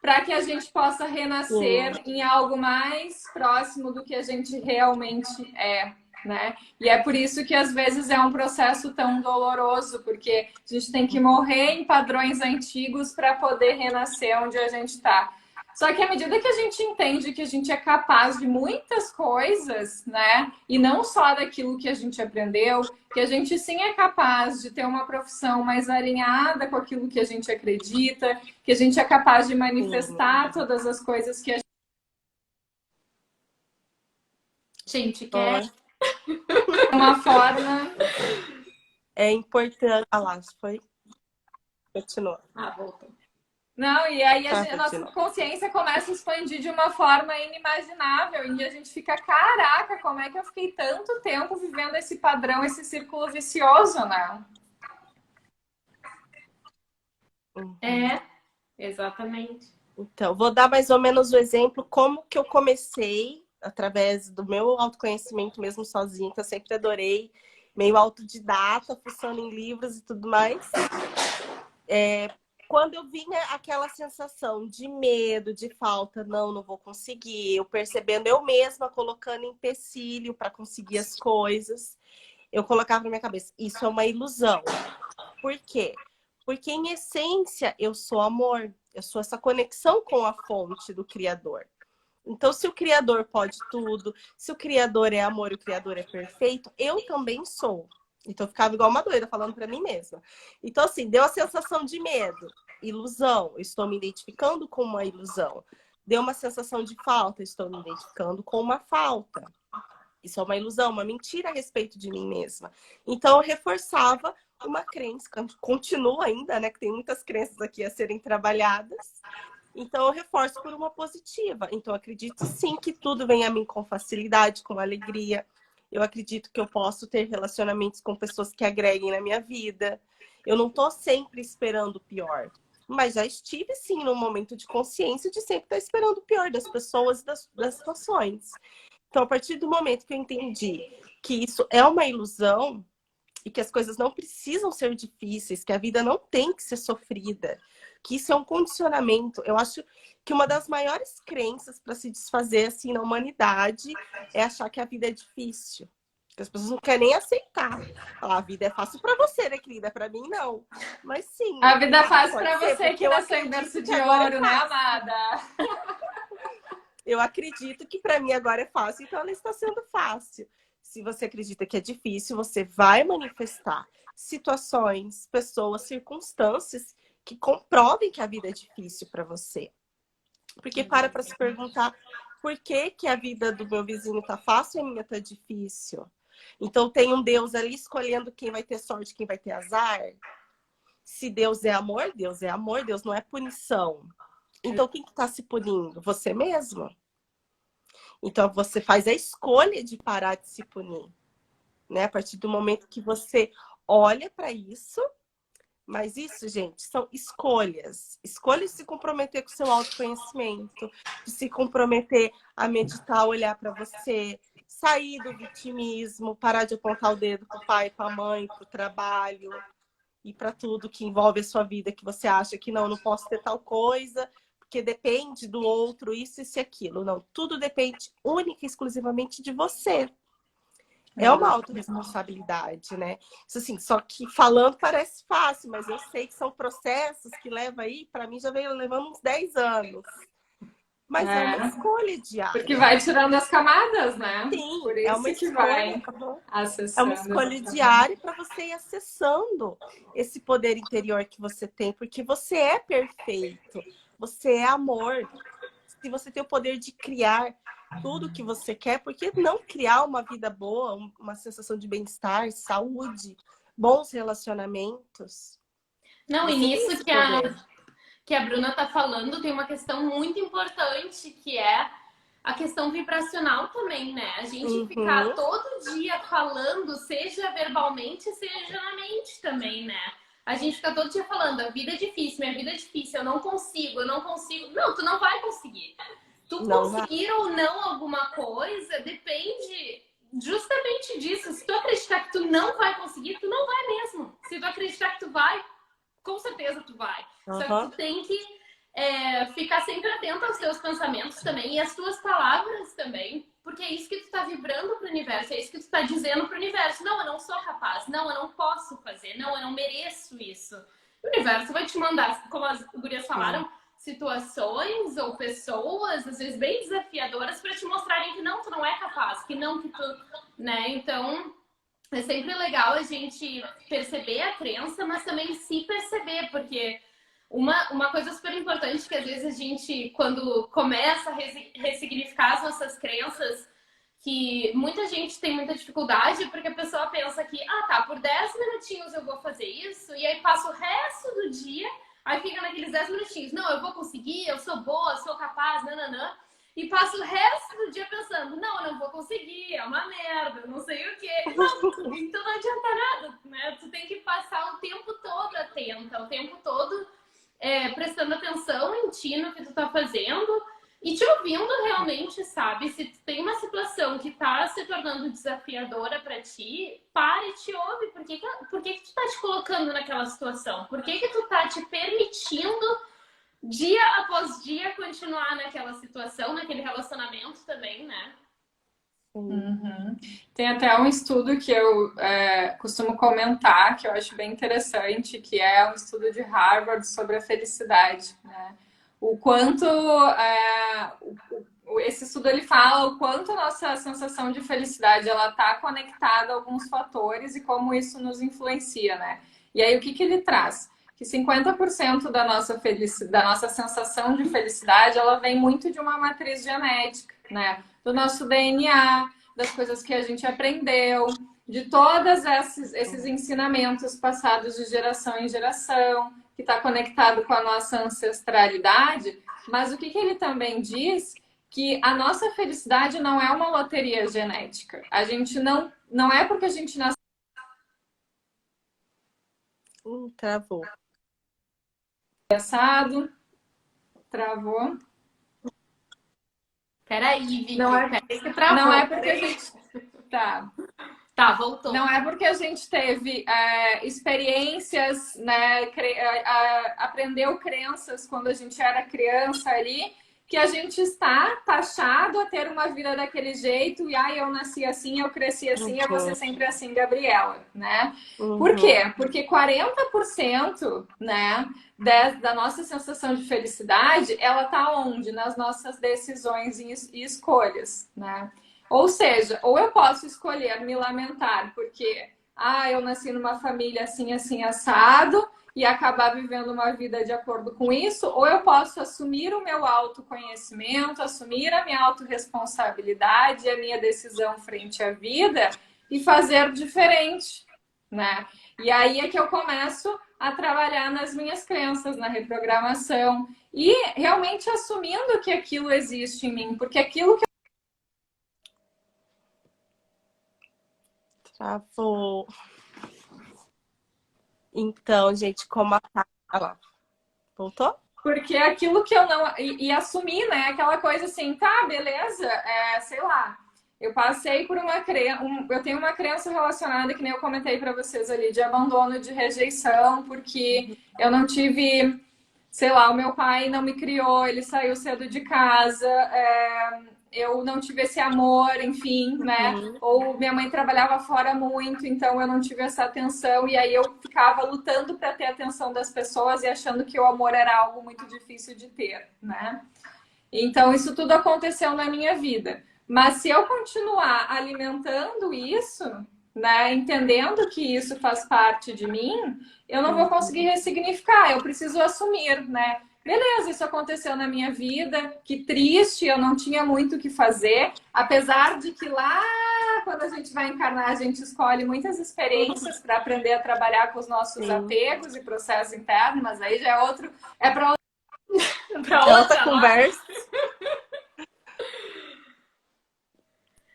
B: para que a gente possa renascer em algo mais próximo do que a gente realmente é, né? E é por isso que às vezes é um processo tão doloroso, porque a gente tem que morrer em padrões antigos para poder renascer onde a gente está. Só que à medida que a gente entende que a gente é capaz de muitas coisas, né? E não só daquilo que a gente aprendeu, que a gente sim é capaz de ter uma profissão mais alinhada com aquilo que a gente acredita, que a gente é capaz de manifestar todas as coisas que a
A: gente quer.
B: Uma forma.
C: É importante. Lá, foi. Continua.
A: Voltou.
B: Não, e aí
C: Tá,
B: a nossa
C: continua.
B: consciência começa a expandir de uma forma inimaginável e a gente fica, caraca, como é que eu fiquei tanto tempo vivendo esse padrão, esse círculo vicioso, né?
A: É, exatamente.
C: Então, vou dar mais ou menos o exemplo como que eu comecei através do meu autoconhecimento mesmo sozinha, que eu sempre adorei, meio autodidata, fuçando em livros e tudo mais. Quando eu vinha aquela sensação de medo, de falta, não vou conseguir, eu percebendo eu mesma colocando empecilho para conseguir as coisas, eu colocava na minha cabeça, isso é uma ilusão. Por quê? Porque, em essência, eu sou amor. Eu sou essa conexão com a fonte do Criador. Então, se o Criador pode tudo, se o Criador é amor e o Criador é perfeito, eu também sou. Então, eu ficava igual uma doida falando para mim mesma. Então, assim, deu a sensação de medo, ilusão. Eu estou me identificando com uma ilusão. Deu uma sensação de falta, estou me identificando com uma falta. Isso é uma ilusão, uma mentira a respeito de mim mesma. Então, eu reforçava uma crença, continua ainda, né? Que tem muitas crenças aqui a serem trabalhadas. Então, eu reforço por uma positiva. Então, eu acredito sim que tudo vem a mim com facilidade, com alegria. Eu acredito que eu posso ter relacionamentos com pessoas que agreguem na minha vida. Eu não estou sempre esperando o pior. Mas já estive, sim, num momento de consciência de sempre estar esperando o pior das pessoas e das situações. Então, a partir do momento que eu entendi que isso é uma ilusão e que as coisas não precisam ser difíceis, que a vida não tem que ser sofrida, que isso é um condicionamento. Eu acho que uma das maiores crenças para se desfazer assim na humanidade é achar que a vida é difícil. Que as pessoas não querem nem aceitar. Falar, a vida é fácil para você, né, querida? Para mim, não. Mas sim.
B: A vida é fácil
C: pode
B: para
C: ser,
B: você
C: porque
B: que
C: eu
B: nasceu em
C: acredito
B: berço de
C: que agora
B: ouro,
C: é
B: né,
C: fácil.
B: amada?
C: Eu acredito que para mim agora é fácil, então ela está sendo fácil. Se você acredita que é difícil, você vai manifestar situações, pessoas, circunstâncias que comprovem que a vida é difícil para você. Porque para se perguntar por que, que a vida do meu vizinho tá fácil e a minha tá difícil. Então tem um Deus ali escolhendo quem vai ter sorte, quem vai ter azar. Se Deus é amor, Deus não é punição. Então quem que tá se punindo? Você mesmo. Então você faz a escolha de parar de se punir, né? A partir do momento que você olha para isso. Mas isso, gente, são escolhas. Escolhas de se comprometer com o seu autoconhecimento, de se comprometer a meditar, olhar para você, sair do vitimismo, parar de apontar o dedo para o pai, para a mãe, para o trabalho e para tudo que envolve a sua vida, que você acha que não posso ter tal coisa, porque depende do outro, isso e aquilo. Não, tudo depende única e exclusivamente de você. É uma autorresponsabilidade, né? Isso assim, só que falando parece fácil, mas eu sei que são processos que levam aí, para mim já veio levando uns 10 anos. Mas é uma escolha diária.
B: Porque vai tirando as camadas, né?
C: Sim,
B: por
C: é
B: isso
C: uma
B: que
C: escolha.
B: vai
C: É uma
B: acessando.
C: escolha diária para você ir acessando esse poder interior que você tem, porque você é perfeito, você é amor. Se você tem o poder de criar tudo que você quer, por que não criar uma vida boa, uma sensação de bem-estar, saúde, bons relacionamentos?
A: Não, e
C: Você tem
A: nisso
C: esse poder.
A: que a Bruna tá falando, tem uma questão muito importante, que é a questão vibracional também, né? A gente ficar
C: Uhum.
A: todo dia falando, seja verbalmente, seja na mente também, né? A gente fica todo dia falando, a vida é difícil, minha vida é difícil, eu não consigo, eu não consigo. Não, tu não vai conseguir. Tu
C: Não vai.
A: conseguir ou não alguma coisa depende justamente disso. Se tu acreditar que tu não vai conseguir, tu não vai mesmo. Se tu acreditar que tu vai, com certeza tu vai. Só que tu tem que ficar sempre atento aos teus pensamentos também e às tuas palavras também, porque é isso que tu tá vibrando pro universo, é isso que tu tá dizendo pro universo. Não, eu não sou capaz, não, eu não posso fazer, não, eu não mereço isso. O universo vai te mandar, como as gurias falaram, situações ou pessoas, às vezes bem desafiadoras, para te mostrarem que não, tu não é capaz, que não, que tu, né? Então, é sempre legal a gente perceber a crença, mas também se perceber, porque uma coisa super importante que às vezes a gente, quando começa a ressignificar as nossas crenças, que muita gente tem muita dificuldade, porque a pessoa pensa que, ah, tá, por 10 minutinhos eu vou fazer isso, e aí passa o resto do dia Aí fica naqueles 10 minutinhos. Não, eu vou conseguir, eu sou boa, sou capaz, nananã. E passa o resto do dia pensando, não, eu não vou conseguir, é uma merda, não sei o quê. Não, então não adianta nada, né? Tu tem que passar o tempo todo atenta, o tempo todo prestando atenção em ti, no que tu tá fazendo e te ouvindo realmente, sabe? Se tu tem uma situação que tá se tornando desafiadora pra ti, para e te ouve. Por que que tu tá te colocando naquela situação? Por que tu tá te permitindo dia após dia continuar naquela situação, naquele relacionamento também, né?
B: Uhum. Tem até um estudo que eu costumo comentar, que eu acho bem interessante, que é um estudo de Harvard sobre a felicidade, né? O quanto esse estudo ele fala o quanto a nossa sensação de felicidade ela está conectada a alguns fatores e como isso nos influencia, né? E aí o que ele traz? Que 50% da nossa da nossa sensação de felicidade ela vem muito de uma matriz genética, né? Do nosso DNA, das coisas que a gente aprendeu, de todos esses ensinamentos passados de geração em geração, que está conectado com a nossa ancestralidade. Mas o que ele também diz? Que a nossa felicidade não é uma loteria genética. A gente não é porque a gente nasceu.
C: Travou.
B: Engraçado. Travou.
A: Peraí, Vicky.
B: Não é,
A: Peraí que travou.
B: não é porque a gente. Tá.
A: Tá, voltou.
B: Não é porque a gente teve experiências, né, aprendeu crenças quando a gente era criança ali, que a gente está taxado a ter uma vida daquele jeito e eu nasci assim, eu cresci assim, eu vou ser sempre assim, Gabriela, né? Por quê? Porque 40%, né, da nossa sensação de felicidade, ela tá onde? Nas nossas decisões e escolhas, né? Ou seja, ou eu posso escolher me lamentar porque eu nasci numa família assim, assim, assado e acabar vivendo uma vida de acordo com isso, ou eu posso assumir o meu autoconhecimento, assumir a minha autorresponsabilidade, a minha decisão frente à vida e fazer diferente, né? E aí é que eu começo a trabalhar nas minhas crenças, na reprogramação e realmente assumindo que aquilo existe em mim, porque aquilo que
C: Travou. Então, gente, como a Olha lá. Voltou?
B: Porque aquilo que eu não. E assumir, né? Aquela coisa assim, tá, beleza, sei lá. Eu passei por uma crença. Eu tenho uma crença relacionada, que nem eu comentei para vocês ali, de abandono, de rejeição, porque eu não tive. Sei lá, o meu pai não me criou, ele saiu cedo de casa, eu não tive esse amor, enfim, né? Ou minha mãe trabalhava fora muito, então eu não tive essa atenção, e aí eu ficava lutando para ter a atenção das pessoas e achando que o amor era algo muito difícil de ter, né? Então isso tudo aconteceu na minha vida. Mas se eu continuar alimentando isso, né, entendendo que isso faz parte de mim, eu não vou conseguir ressignificar, eu preciso assumir, né? Beleza, isso aconteceu na minha vida, que triste, eu não tinha muito o que fazer, apesar de que lá, quando a gente vai encarnar, a gente escolhe muitas experiências para aprender a trabalhar com os nossos apegos e processos internos, mas aí já é para
C: outra conversa.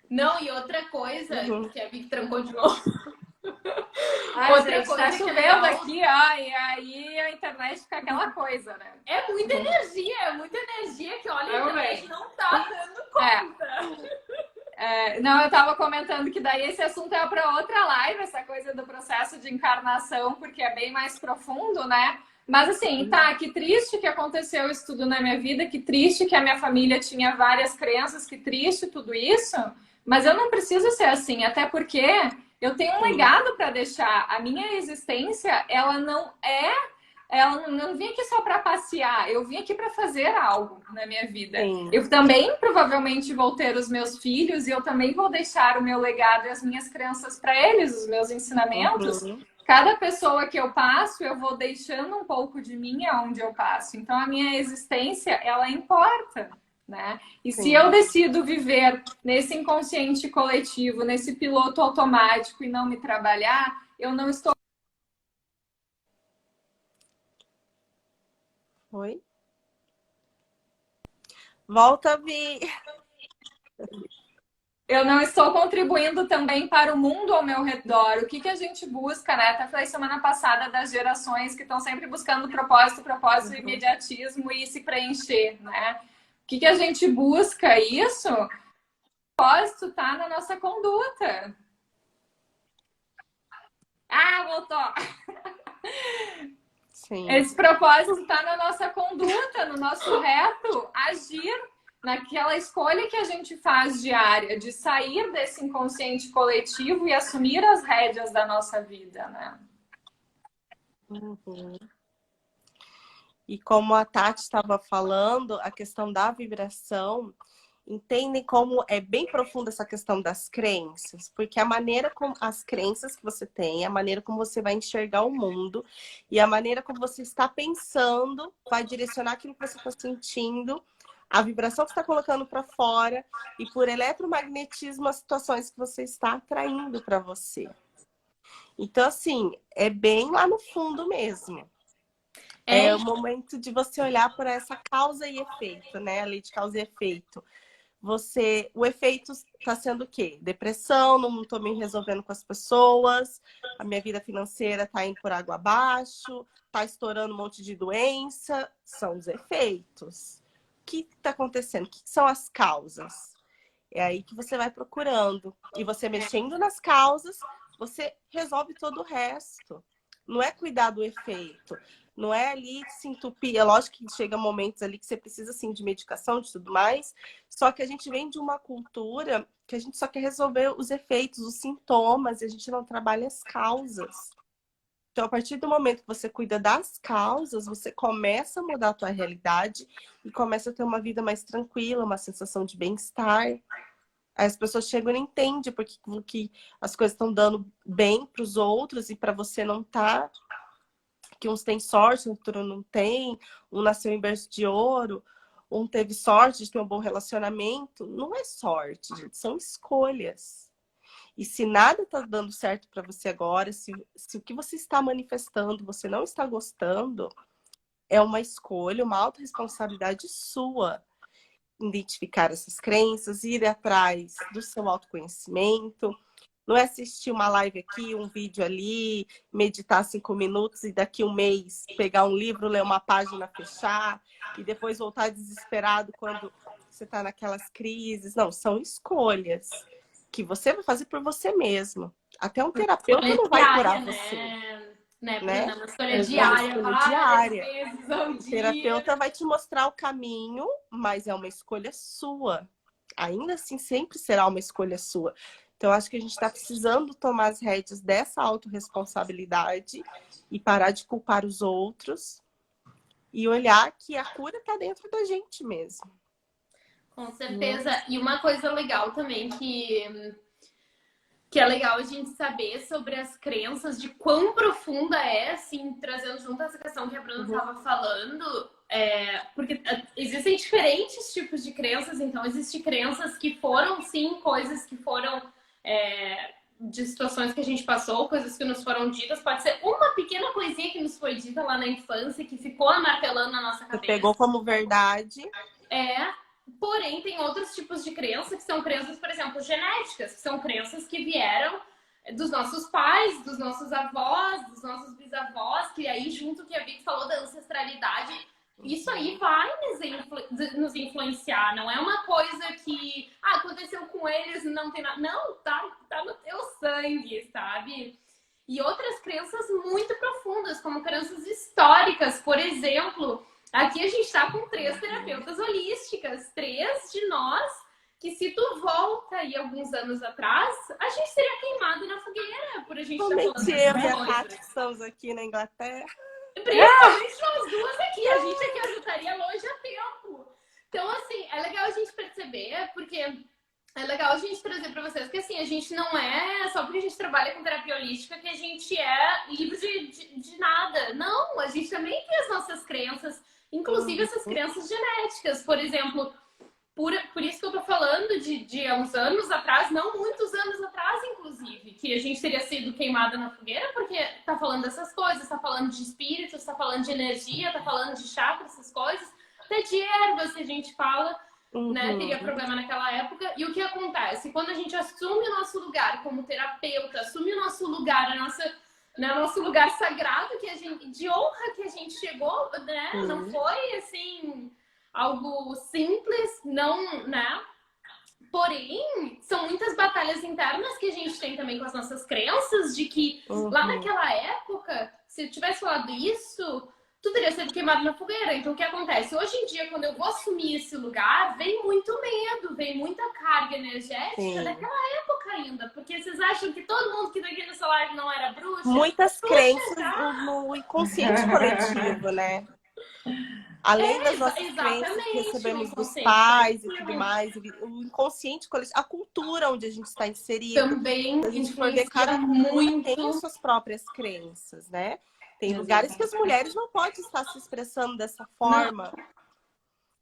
A: Não, e outra coisa que a Vicky trancou de novo.
B: Outra gente, coisa tá chovendo aqui, e aí a internet fica aquela coisa, né?
A: É muita energia que, olha, a internet não tá dando conta.
B: Não, eu tava comentando que daí esse assunto é para outra live, essa coisa do processo de encarnação, porque é bem mais profundo, né? Mas assim, tá, que triste que aconteceu isso tudo na minha vida, que triste que a minha família tinha várias crenças, que triste tudo isso, mas eu não preciso ser assim, até porque eu tenho um legado para deixar. A minha existência, ela não vim aqui só para passear, eu vim aqui para fazer algo na minha vida. Eu também provavelmente vou ter os meus filhos e eu também vou deixar o meu legado e as minhas crenças para eles, os meus ensinamentos. Cada pessoa que eu passo, eu vou deixando um pouco de mim aonde eu passo. Então a minha existência, ela importa, né? E se eu decido viver nesse inconsciente coletivo, nesse piloto automático e não me trabalhar, eu não estou
C: Oi? Volta, Vi.
B: Eu não estou contribuindo também para o mundo ao meu redor. O que que a gente busca, né? Até falei semana passada das gerações que estão sempre buscando propósito, imediatismo e se preencher, né? O que que a gente busca isso? O propósito tá na nossa conduta. Ah, voltou!
C: Sim.
B: Esse propósito está na nossa conduta, no nosso reto agir, naquela escolha que a gente faz diária, de sair desse inconsciente coletivo e assumir as rédeas da nossa vida, né?
C: Uhum. E como a Tati estava falando, a questão da vibração, entendem como é bem profunda essa questão das crenças, porque a maneira como as crenças que você tem, a maneira como você vai enxergar o mundo e a maneira como você está pensando vai direcionar aquilo que você está sentindo, a vibração que você está colocando para fora e por eletromagnetismo as situações que você está atraindo para você. Então, assim, é bem lá no fundo mesmo. É o momento de você olhar por essa causa e efeito, né? A lei de causa e efeito. O efeito está sendo o quê? Depressão, não estou me resolvendo com as pessoas, a minha vida financeira está indo por água abaixo, está estourando um monte de doença. São os efeitos. O que está acontecendo? O que são as causas? É aí que você vai procurando. E você mexendo nas causas, você resolve todo o resto. Não é cuidar do efeito. Não é ali se entupir. É lógico que chega momentos ali que você precisa, assim, de medicação, de tudo mais. Só que a gente vem de uma cultura que a gente só quer resolver os efeitos, os sintomas, e a gente não trabalha as causas. Então, a partir do momento que você cuida das causas, você começa a mudar a tua realidade e começa a ter uma vida mais tranquila, uma sensação de bem-estar. Aí as pessoas chegam e não entendem porque que as coisas estão dando bem para os outros e para você não tá. Que uns têm sorte, outros não têm. Um nasceu em berço de ouro, um teve sorte de ter um bom relacionamento. Não é sorte, gente, são escolhas. E se nada está dando certo para você agora, se o que você está manifestando você não está gostando, é uma escolha, uma autorresponsabilidade sua. Identificar essas crenças, ir atrás do seu autoconhecimento. Não é assistir uma live aqui, um vídeo ali, meditar 5 minutos e daqui um mês pegar um livro, ler uma página, fechar e depois voltar desesperado quando você está naquelas crises. Não, são escolhas que você vai fazer por você mesmo. Até um terapeuta não vai curar você.
A: Né,
C: né?
A: Bruna? Uma escolha diária.
C: Uma escolha diária.
A: Vezes ao
C: O
A: dia.
C: terapeuta vai te mostrar o caminho, mas é uma escolha sua. Ainda assim, sempre será uma escolha sua. Então, acho que a gente está precisando tomar as rédeas dessa autorresponsabilidade e parar de culpar os outros e olhar que a cura está dentro da gente mesmo.
A: Com certeza. E uma coisa legal também que é legal a gente saber sobre as crenças, de quão profunda é, assim, trazendo junto essa questão que a Bruna estava falando, porque existem diferentes tipos de crenças, então existem crenças que foram, sim, coisas que foram de situações que a gente passou, coisas que nos foram ditas, pode ser uma pequena coisinha que nos foi dita lá na infância, que ficou martelando na nossa cabeça.
C: Você pegou como verdade.
A: Porém, tem outros tipos de crença, que são crenças, por exemplo, genéticas, que são crenças que vieram dos nossos pais, dos nossos avós, dos nossos bisavós, que aí, junto que a Vicky falou da ancestralidade, isso aí vai nos influenciar. Não é uma coisa que aconteceu com eles, não tem nada. Não, tá no teu sangue, sabe? E outras crenças muito profundas, como crenças históricas, por exemplo. Aqui a gente está com 3 terapeutas holísticas, 3 de nós, que se tu volta aí alguns anos atrás, a gente seria queimado na fogueira, por a gente estar falando
C: Somente eu e a Tati que estamos aqui na Inglaterra.
A: Principalmente nós duas aqui, a gente aqui ajudaria longe a tempo. Então, assim, é legal a gente perceber, porque é legal a gente trazer para vocês que, assim, a gente não é só porque a gente trabalha com terapia holística que a gente é livre de nada. Não, a gente também tem as nossas crenças, inclusive essas crenças genéticas. Por exemplo, por isso que eu tô falando de há uns anos atrás, não muitos anos atrás, inclusive, que a gente teria sido queimada na fogueira, porque tá falando dessas coisas, tá falando de espíritos, tá falando de energia, tá falando de chakras, essas coisas, até de ervas que a gente fala, né? Teria problema naquela época. E o que acontece? Quando a gente assume o nosso lugar como terapeuta, assume o nosso lugar, nosso lugar sagrado, que a gente, de honra que a gente chegou, né? Não foi assim algo simples, não, né? Porém, são muitas batalhas internas que a gente tem também com as nossas crenças, de que lá naquela época, se eu tivesse falado isso, tu teria sido queimado na fogueira. Então, o que acontece? Hoje em dia, quando eu vou assumir esse lugar, vem muito medo, vem muita carga energética daquela época ainda. Porque vocês acham que todo mundo que tá aqui nessa live não era bruxa?
C: Muitas crenças no inconsciente coletivo, né? Além das nossas crenças que recebemos dos pais e tudo mais, o inconsciente coletivo, a cultura onde a gente está inserido.
A: Também
C: a gente for ver, cada cultura tem suas próprias crenças, né? Tem lugares que as mulheres não podem estar se expressando dessa forma.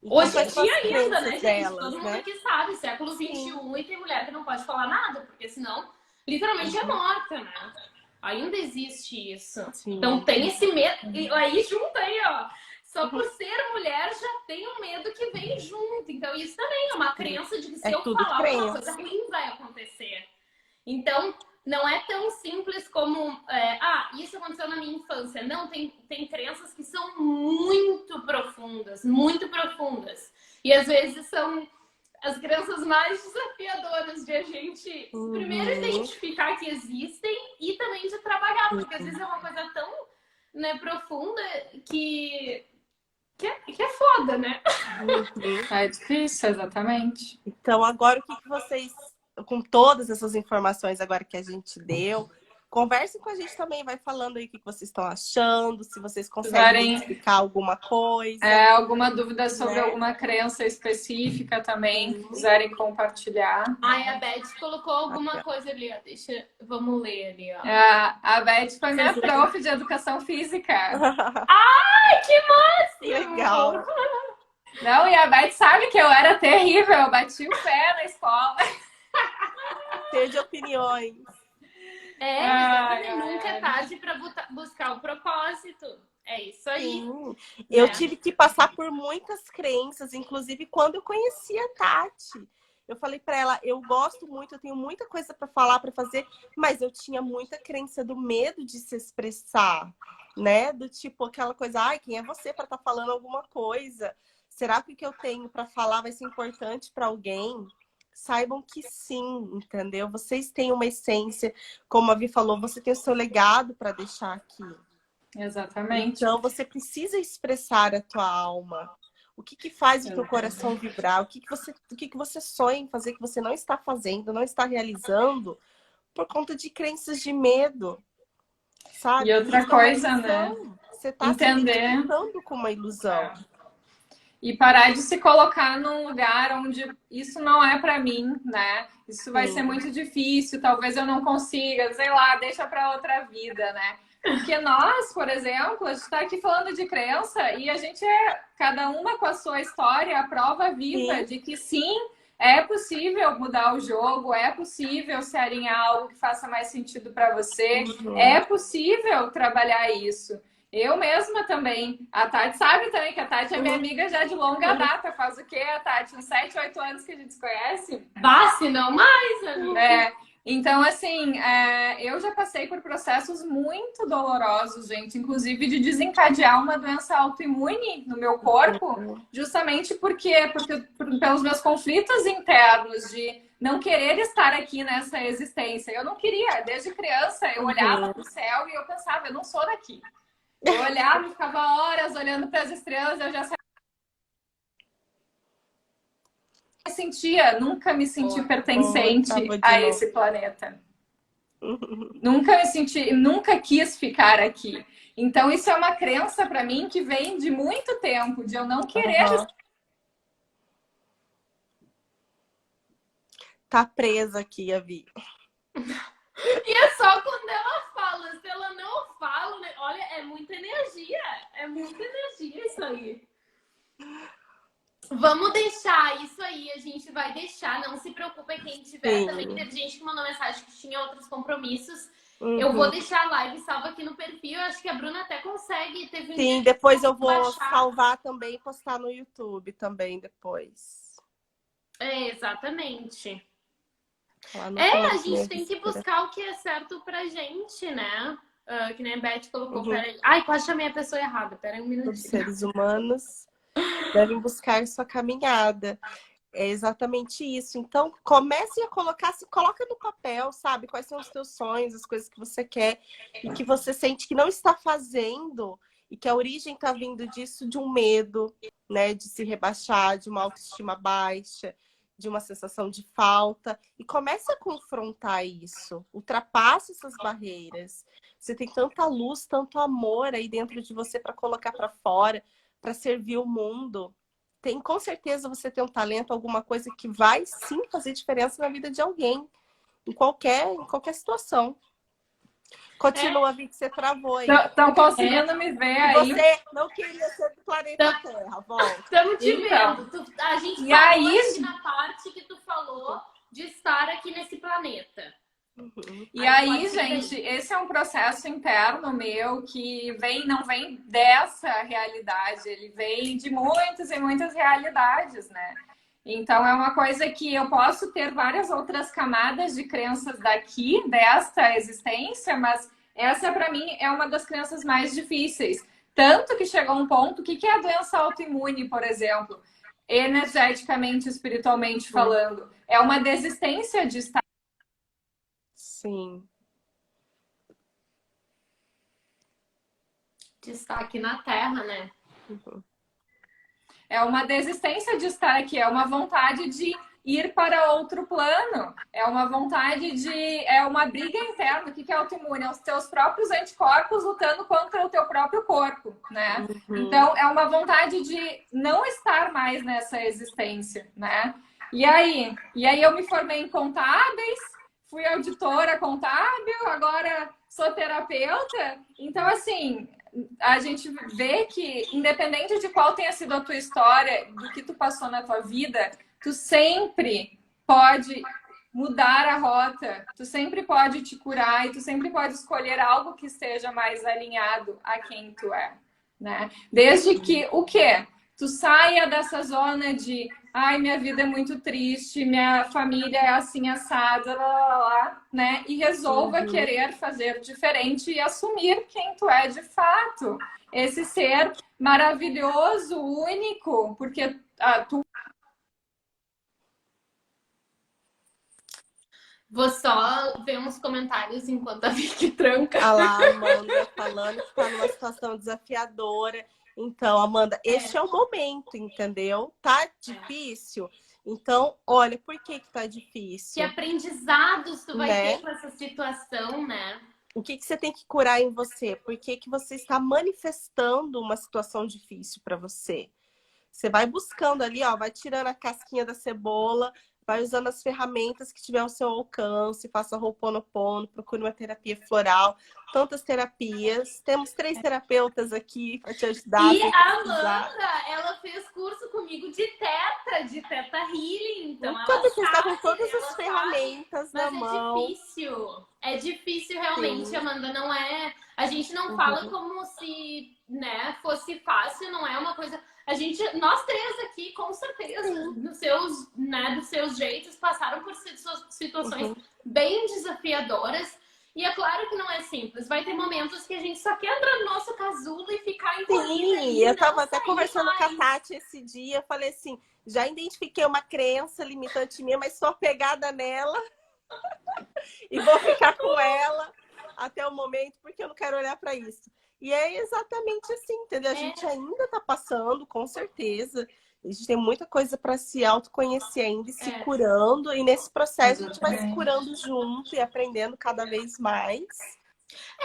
A: Então, hoje em dia ainda, né, gente?
C: Delas,
A: todo mundo
C: né?
A: aqui sabe, século XXI, e tem mulher que não pode falar nada, porque senão, literalmente, é morta, né? Ainda existe isso.
C: Sim.
A: Então tem esse medo. E aí junta aí, ó. Só por ser mulher já tem um medo que vem junto. Então isso também é uma crença de que se eu falar uma coisa ruim vai acontecer. Então não é tão simples como isso aconteceu na minha infância. Não, tem crenças que são muito profundas, muito profundas. E às vezes são as crenças mais desafiadoras de a gente primeiro identificar que existem e também de trabalhar, porque às vezes é uma coisa tão, né, profunda que é foda, né?
B: É difícil, exatamente.
C: Então, agora o que vocês, com todas essas informações agora que a gente deu, conversem com a gente também, vai falando aí o que vocês estão achando, se vocês conseguem identificar alguma coisa.
B: Alguma dúvida sobre alguma crença específica também, quiserem compartilhar.
A: Ai, a Beth colocou alguma coisa ali, ó. Vamos ler ali, ó.
B: A Beth foi minha prof de educação física.
A: Ai, que massa!
C: Legal!
B: Não, e a Beth sabe que eu era terrível, eu bati o pé na escola.
C: Cheio de opiniões.
A: Nunca é tarde para buscar o propósito. É isso aí.
C: Sim. Eu tive que passar por muitas crenças, inclusive quando eu conheci a Tati. Eu falei para ela, eu gosto muito, eu tenho muita coisa para falar, para fazer, mas eu tinha muita crença do medo de se expressar, né? Do tipo aquela coisa, ai, quem é você para estar falando alguma coisa? Será que o que eu tenho para falar vai ser importante para alguém? Saibam que sim, entendeu? Vocês têm uma essência, como a Vi falou, você tem o seu legado para deixar aqui.
B: Exatamente.
C: Então, você precisa expressar a tua alma. O que faz o teu coração vibrar? O que você sonha em fazer que você não está fazendo, não está realizando por conta de crenças de medo, sabe?
B: E outra coisa, né?
C: Você está se identificando com uma ilusão.
B: E parar de se colocar num lugar onde isso não é para mim, né? Isso vai ser muito difícil, talvez eu não consiga, sei lá, deixa para outra vida, né? Porque nós, por exemplo, a gente está aqui falando de crença e a gente cada uma com a sua história, a prova viva de que sim, é possível mudar o jogo, é possível se alinhar algo que faça mais sentido para você, é possível trabalhar isso. Eu mesma também. A Tati sabe também que a Tati é minha amiga já de longa data. Faz o quê, a Tati? Uns 7, 8 anos que a gente se conhece?
A: Se não mais, amiga.
B: Então, assim, eu já passei por processos muito dolorosos, gente. Inclusive de desencadear uma doença autoimune no meu corpo. Justamente porque pelos meus conflitos internos de não querer estar aqui nessa existência. Eu não queria. Desde criança, eu olhava para o céu e eu pensava, eu não sou daqui. Eu olhava e ficava horas olhando para as estrelas, eu já nunca me senti pertencente a esse planeta. Nunca me senti, nunca quis ficar aqui. Então isso é uma crença para mim que vem de muito tempo, de eu não querer.
C: Tá presa aqui, a Vi.
A: E é só quando ela fala. Se ela não fala, né? Olha, é muita energia. É muita energia isso aí. Vamos deixar isso aí. vai deixar, não se preocupe quem tiver
C: Sim.
A: também. Teve gente que mandou mensagem que tinha outros compromissos.
C: Uhum.
A: Eu vou deixar a live salva aqui no perfil. Eu acho que a Bruna até consegue. Teve um dia
C: Sim,
A: que
C: depois eu vou
A: baixar.
C: salvar também e postar no YouTube também depois.
A: É, exatamente.
C: Lá no
A: A
C: canal
A: gente tem
C: Inspiração.
A: que buscar o que é certo pra gente, né? Que nem a Beth colocou.
C: Uhum.
A: Peraí. Ai, quase chamei a pessoa errada. Peraí um
C: Os
A: minutinho.
C: seres humanos devem buscar sua caminhada. É exatamente isso. Então, comece a colocar, se coloca no papel, sabe? Quais são os teus sonhos, as coisas que você quer e que você sente que não está fazendo e que a origem está vindo disso de um medo, né? De se rebaixar, de uma autoestima baixa, de uma sensação de falta. E comece a confrontar isso. Ultrapasse essas barreiras. Você tem tanta luz, tanto amor aí dentro de você para colocar para fora, para servir o mundo. Com certeza você tem um talento, alguma coisa que vai sim fazer diferença na vida de alguém, em qualquer situação. Continua, Vicky, você travou aí.
B: Estão conseguindo me ver aí.
C: Você não queria ser do planeta Terra, volta.
A: Estamos te
B: Então.
A: vendo. A gente
B: E
A: falou
B: aí,
A: aqui na parte que tu falou de estar aqui nesse planeta.
C: Uhum.
B: E aí, gente, esse é um processo interno meu que não vem dessa realidade, ele vem de muitas e muitas realidades, né? Então, é uma coisa que eu posso ter várias outras camadas de crenças daqui, desta existência, mas essa, para mim, é uma das crenças mais difíceis. Tanto que chegou um ponto, o que é a doença autoimune, por exemplo? Energeticamente, espiritualmente falando, é uma desistência de estar.
C: Sim.
A: De estar aqui na Terra, né?
C: Uhum.
B: É uma desistência de estar aqui, é uma vontade de ir para outro plano, é uma vontade é uma briga interna. O que é autoimune? É os teus próprios anticorpos lutando contra o teu próprio corpo, né?
C: Uhum.
B: Então, é uma vontade de não estar mais nessa existência, né? E aí eu me formei em contábeis, fui auditora contábil, agora sou terapeuta. Então, assim, a gente vê que, independente de qual tenha sido a tua história, do que tu passou na tua vida, tu sempre pode mudar a rota, tu sempre pode te curar e tu sempre pode escolher algo que esteja mais alinhado a quem tu é, né? Desde que, o quê? Tu saia dessa zona de ai, minha vida é muito triste, minha família é assim assada, né? E resolva querer fazer diferente e assumir quem tu é de fato. Esse ser maravilhoso, único, porque tu...
A: Vou só ver uns comentários enquanto a Vicky tranca.
C: Olha lá, a Amanda falando que está numa situação desafiadora. Então, Amanda, este é o momento, entendeu? Tá difícil? Então, olha, por que tá
A: Que
C: difícil?
A: aprendizados tu vai
C: Né?
A: ter com essa situação, né?
C: O que você tem que curar em você? Por que você está manifestando uma situação difícil para você? Você vai buscando ali, ó, vai tirando a casquinha da cebola, vai usando as ferramentas que tiver ao seu alcance, faça Ho'oponopono, procure uma terapia floral, tantas terapias. Temos 3 terapeutas aqui para te ajudar.
A: E a Amanda, ela fez curso comigo de Teta Healing, então
C: Então,
A: ela
C: porque
A: sabe,
C: está com todas
A: ela
C: as
A: sabe.
C: ferramentas na
A: Mas
C: mão.
A: é difícil realmente,
C: Sim.
A: A gente não fala como se, né, fosse fácil, não é uma coisa, nós 3 aqui, com certeza, dos seus jeitos, passaram por situações bem desafiadoras, e é claro que não é simples, vai ter momentos que a gente só quer entrar no nosso casulo e ficar encolhida.
C: Sim, eu estava até conversando com a Tati esse dia, falei assim, já identifiquei uma crença limitante minha, mas sou apegada nela e vou ficar com ela até o momento, porque eu não quero olhar para isso. E é exatamente assim, entendeu? A gente ainda está passando, com certeza. A gente tem muita coisa para se autoconhecer ainda e se curando. E nesse processo a gente vai se curando junto e aprendendo cada vez mais.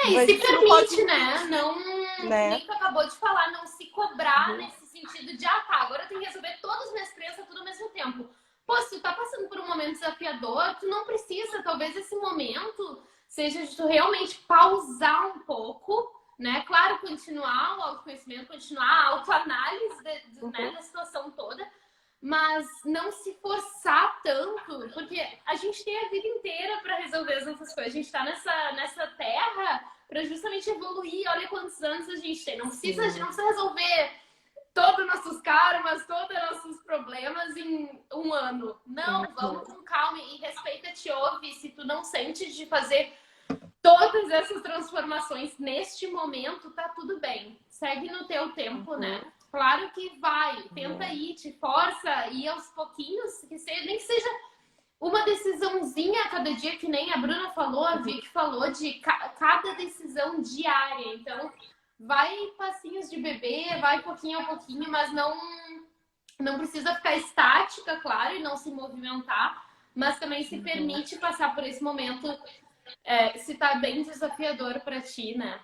A: E se permite, né? Não,
C: né?
A: nem tu acabou de falar, não se cobrar nesse sentido de, tá, agora eu tenho que resolver todas as minhas crenças tudo ao mesmo tempo. Pô, se tu tá passando por um momento desafiador, tu não precisa, talvez esse momento seja de tu realmente pausar um pouco, né? Claro, continuar o autoconhecimento, continuar a autoanálise da situação toda, mas não se forçar tanto, porque a gente tem a vida inteira para resolver essas coisas. A gente está nessa terra para justamente evoluir. Olha quantos anos a gente tem. Não precisa resolver todos os nossos karmas, todos os nossos problemas em um ano. Não, vamos com calma e respeita, te ouve. Se tu não sente de fazer todas essas transformações neste momento, tá tudo bem. Segue no teu tempo, né? Claro que vai, tenta ir, te força, ir aos pouquinhos, nem que seja uma decisãozinha a cada dia, que nem a Bruna falou, a Vicky falou, de cada decisão diária. Então, vai passinhos de bebê, vai pouquinho a pouquinho, mas não precisa ficar estática, claro, e não se movimentar, mas também se permite passar por esse momento, se tá bem desafiador para ti, né?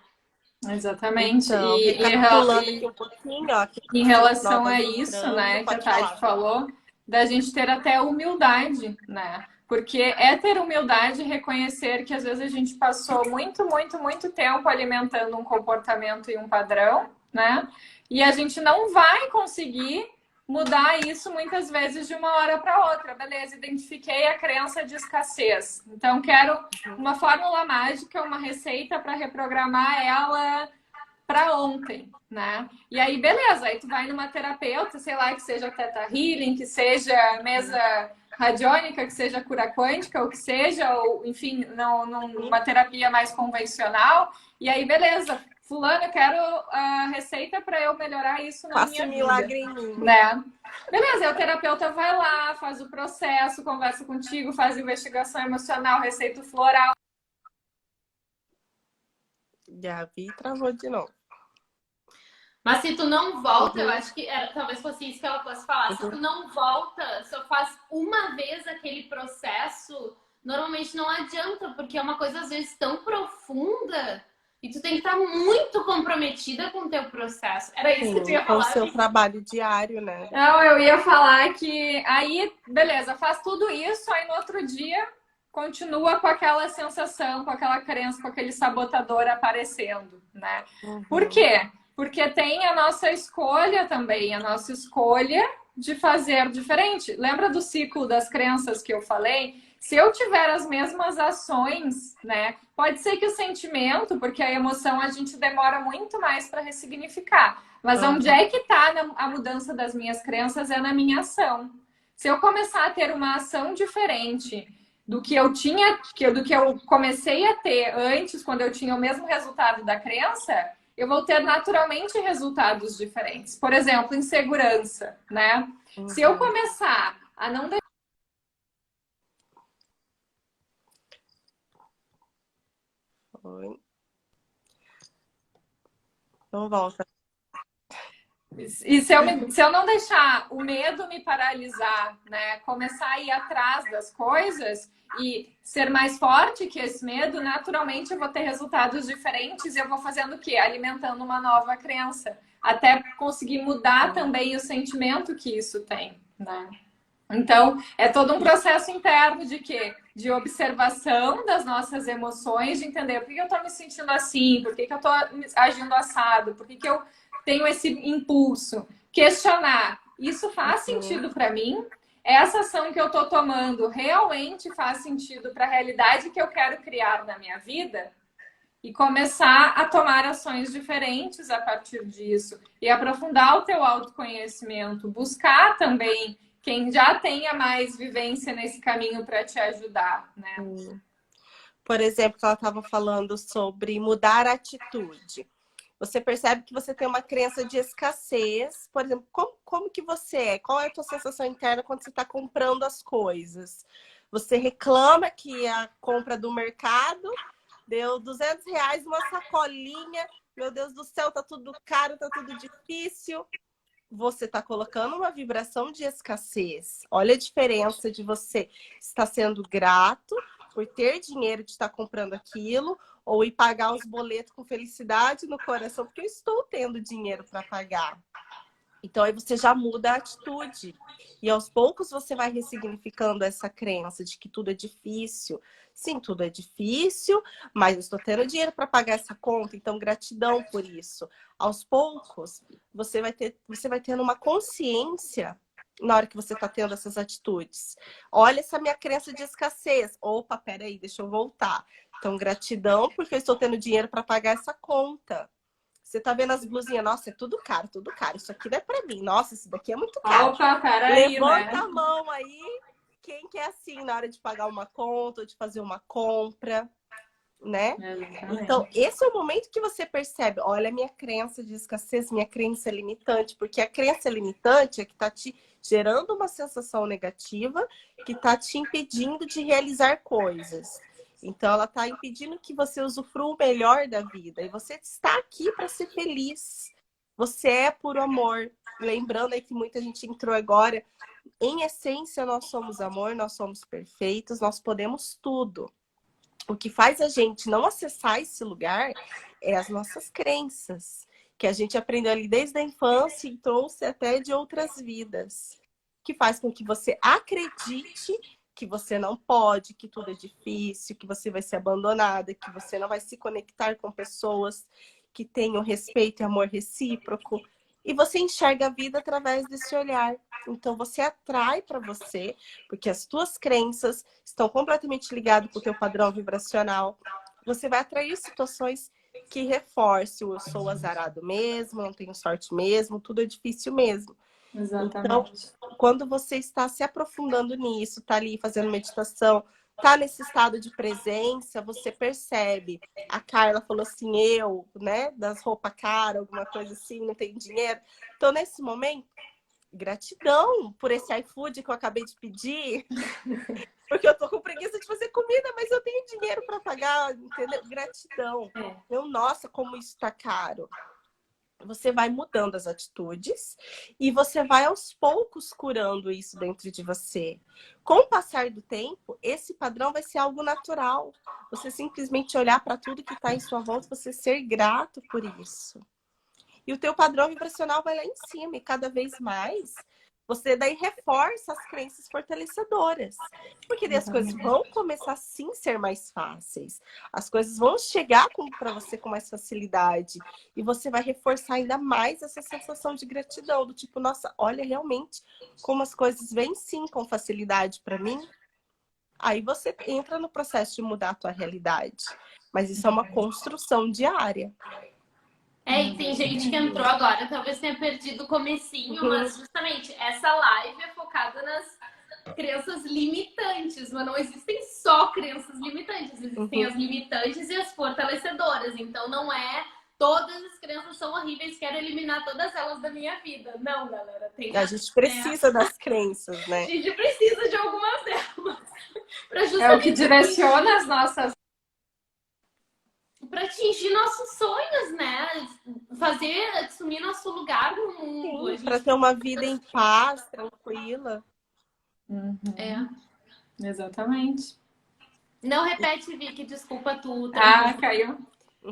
B: Exatamente.
C: Então,
B: E
C: recapitulando aqui um pouquinho, ó,
B: em relação a isso, né, que a Tati falou, da gente ter até humildade, né? Porque é ter humildade e reconhecer que às vezes a gente passou muito, muito, muito tempo alimentando um comportamento e um padrão, né? E a gente não vai conseguir mudar isso muitas vezes de uma hora para outra. Beleza, identifiquei a crença de escassez. Então, quero uma fórmula mágica, uma receita para reprogramar ela para ontem, né? E aí, beleza, aí tu vai numa terapeuta, sei lá, que seja Theta Healing, que seja mesa radiônica, que seja cura quântica, ou que seja, ou enfim, numa terapia mais convencional. E aí, beleza, fulano, eu quero a receita para eu melhorar isso na minha vida.
C: Milagre em mim.
B: Né? Beleza, aí o terapeuta vai lá, faz o processo, conversa contigo, faz investigação emocional, receita floral.
C: Já vi, travou de novo.
A: Mas se tu não volta, eu acho que talvez fosse isso que ela fosse falar. Se tu não volta, só faz uma vez aquele processo, normalmente não adianta, porque é uma coisa às vezes tão profunda e tu tem que estar muito comprometida com o teu processo. Era isso que tu ia falar.
C: Com o seu trabalho diário, né?
B: Não, eu ia falar que aí, beleza, faz tudo isso, aí no outro dia continua com aquela sensação, com aquela crença, com aquele sabotador aparecendo, né? Por quê? Porque tem a nossa escolha também, a nossa escolha de fazer diferente. Lembra do ciclo das crenças que eu falei? Se eu tiver as mesmas ações, né? Pode ser que o sentimento, porque a emoção a gente demora muito mais para ressignificar. Mas onde é que está a mudança das minhas crenças? É na minha ação. Se eu começar a ter uma ação diferente do que eu tinha, do que eu comecei a ter antes, quando eu tinha o mesmo resultado da crença, eu vou ter naturalmente resultados diferentes. Por exemplo, insegurança, né? Se eu começar a não deixar...
C: Oi. Então volta.
B: E se eu não deixar o medo me paralisar, né? Começar a ir atrás das coisas e ser mais forte que esse medo, naturalmente eu vou ter resultados diferentes e eu vou fazendo o quê? Alimentando uma nova crença. Até conseguir mudar também o sentimento que isso tem, né? Então, é todo um processo interno de quê? De observação das nossas emoções, de entender por que eu tô me sentindo assim, por que eu tô agindo assado, por que eu tenho esse impulso. Questionar, isso faz sentido para mim? Essa ação que eu tô tomando realmente faz sentido para a realidade que eu quero criar na minha vida? E começar a tomar ações diferentes a partir disso. E aprofundar o teu autoconhecimento. Buscar também quem já tenha mais vivência nesse caminho para te ajudar, né?
C: Por exemplo, ela estava falando sobre mudar a atitude. Você percebe que você tem uma crença de escassez. Por exemplo, como que você é? Qual é a tua sensação interna quando você está comprando as coisas? Você reclama que a compra do mercado deu R$200 uma sacolinha. Meu Deus do céu, tá tudo caro, tá tudo difícil. Você está colocando uma vibração de escassez. Olha a diferença de você estar sendo grato por ter dinheiro de estar comprando aquilo ou ir pagar os boletos com felicidade no coração, porque eu estou tendo dinheiro para pagar. Então, aí você já muda a atitude. E aos poucos você vai ressignificando essa crença de que tudo é difícil. Sim, tudo é difícil, mas eu estou tendo dinheiro para pagar essa conta, então gratidão por isso. Aos poucos, você vai tendo uma consciência na hora que você está tendo essas atitudes. Olha essa minha crença de escassez. Opa, peraí, deixa eu voltar. Então, gratidão porque eu estou tendo dinheiro para pagar essa conta. Você tá vendo as blusinhas? Nossa, é tudo caro, tudo caro. Isso aqui não é para mim. Nossa, isso daqui é muito caro.
B: Opa, peraí,
C: Levanta
B: né?
C: a mão aí. Quem quer assim na hora de pagar uma conta ou de fazer uma compra, né?
B: Exatamente.
C: Então, esse é o momento que você percebe, olha a minha crença de escassez, minha crença limitante, porque a crença limitante é que está te gerando uma sensação negativa, que está te impedindo de realizar coisas. Então, ela está impedindo que você usufrua o melhor da vida. E você está aqui para ser feliz. Você é puro amor. Lembrando aí que muita gente entrou agora. Em essência, nós somos amor, nós somos perfeitos, nós podemos tudo. O que faz a gente não acessar esse lugar é as nossas crenças, que a gente aprendeu ali desde a infância e trouxe até de outras vidas, que faz com que você acredite que você não pode, que tudo é difícil, que você vai ser abandonada, que você não vai se conectar com pessoas que tenham respeito e amor recíproco. E você enxerga a vida através desse olhar. Então, você atrai para você, porque as tuas crenças estão completamente ligadas com o teu padrão vibracional. Você vai atrair situações que reforcem o eu sou azarado mesmo, não tenho sorte mesmo, tudo é difícil mesmo.
B: Exatamente.
C: Então, quando você está se aprofundando nisso, está ali fazendo meditação, tá nesse estado de presença, você percebe. A Carla falou assim, né, das roupas caras, alguma coisa assim, não tem dinheiro. Então, nesse momento, gratidão por esse iFood que eu acabei de pedir, porque eu tô com preguiça de fazer comida, mas eu tenho dinheiro para pagar, entendeu? Gratidão. Nossa, como isso tá caro. Você vai mudando as atitudes e você vai aos poucos curando isso dentro de você. Com o passar do tempo, esse padrão vai ser algo natural. Você simplesmente olhar para tudo que está em sua volta, você ser grato por isso. E o teu padrão vibracional vai lá em cima e cada vez mais você daí reforça as crenças fortalecedoras. Porque daí as coisas vão começar sim a ser mais fáceis. As coisas vão chegar para você com mais facilidade. E você vai reforçar ainda mais essa sensação de gratidão. Do tipo, nossa, olha realmente como as coisas vêm sim com facilidade para mim. Aí você entra no processo de mudar a tua realidade. Mas isso é uma construção diária.
A: E tem gente que entrou agora, talvez tenha perdido o comecinho, mas justamente essa live é focada nas crenças limitantes, mas não existem só crenças limitantes, existem as limitantes e as fortalecedoras. Então não é todas as crenças são horríveis, quero eliminar todas elas da minha vida. Não, galera.
C: A gente precisa das crenças, né?
A: A gente precisa de algumas delas.
B: É o que direciona as nossas...
A: Para atingir nossos sonhos, né? Assumir nosso lugar no mundo.
C: Para ter uma vida em paz, tranquila.
B: Exatamente.
A: Não repete, Vicky, desculpa tu.
B: Caiu.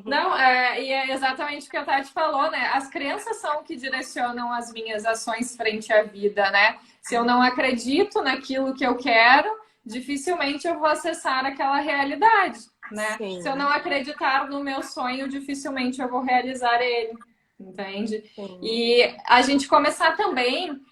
B: Não, e é exatamente o que a Tati falou, né? As crenças são o que direcionam as minhas ações frente à vida, né? Se eu não acredito naquilo que eu quero, dificilmente eu vou acessar aquela realidade, né?
C: Sim.
B: Se eu não acreditar no meu sonho, dificilmente eu vou realizar ele, entende?
C: Sim.
B: E a gente começar também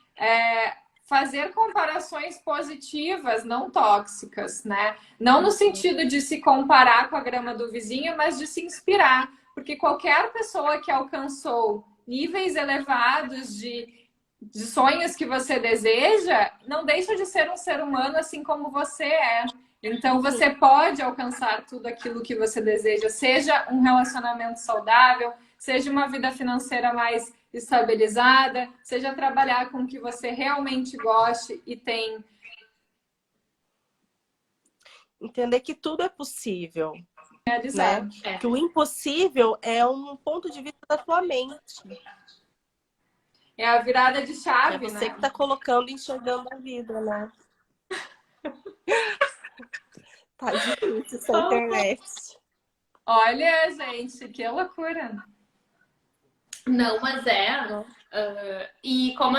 B: fazer comparações positivas, não tóxicas, né? Não no sentido de se comparar com a grama do vizinho, mas de se inspirar. Porque qualquer pessoa que alcançou níveis elevados de sonhos que você deseja, não deixa de ser um ser humano assim como você é. Então, você pode alcançar tudo aquilo que você deseja, seja um relacionamento saudável, seja uma vida financeira mais estabilizada, seja trabalhar com o que você realmente goste e tem.
C: Entender que tudo é possível.
B: Realizar.
C: Né? Que o impossível é um ponto de vista da tua mente.
B: É a virada de chave,
C: É você,
B: né?
C: que tá colocando e enxergando a vida, né? Tá difícil essa internet.
B: Olha, gente, que loucura.
A: Não, mas e como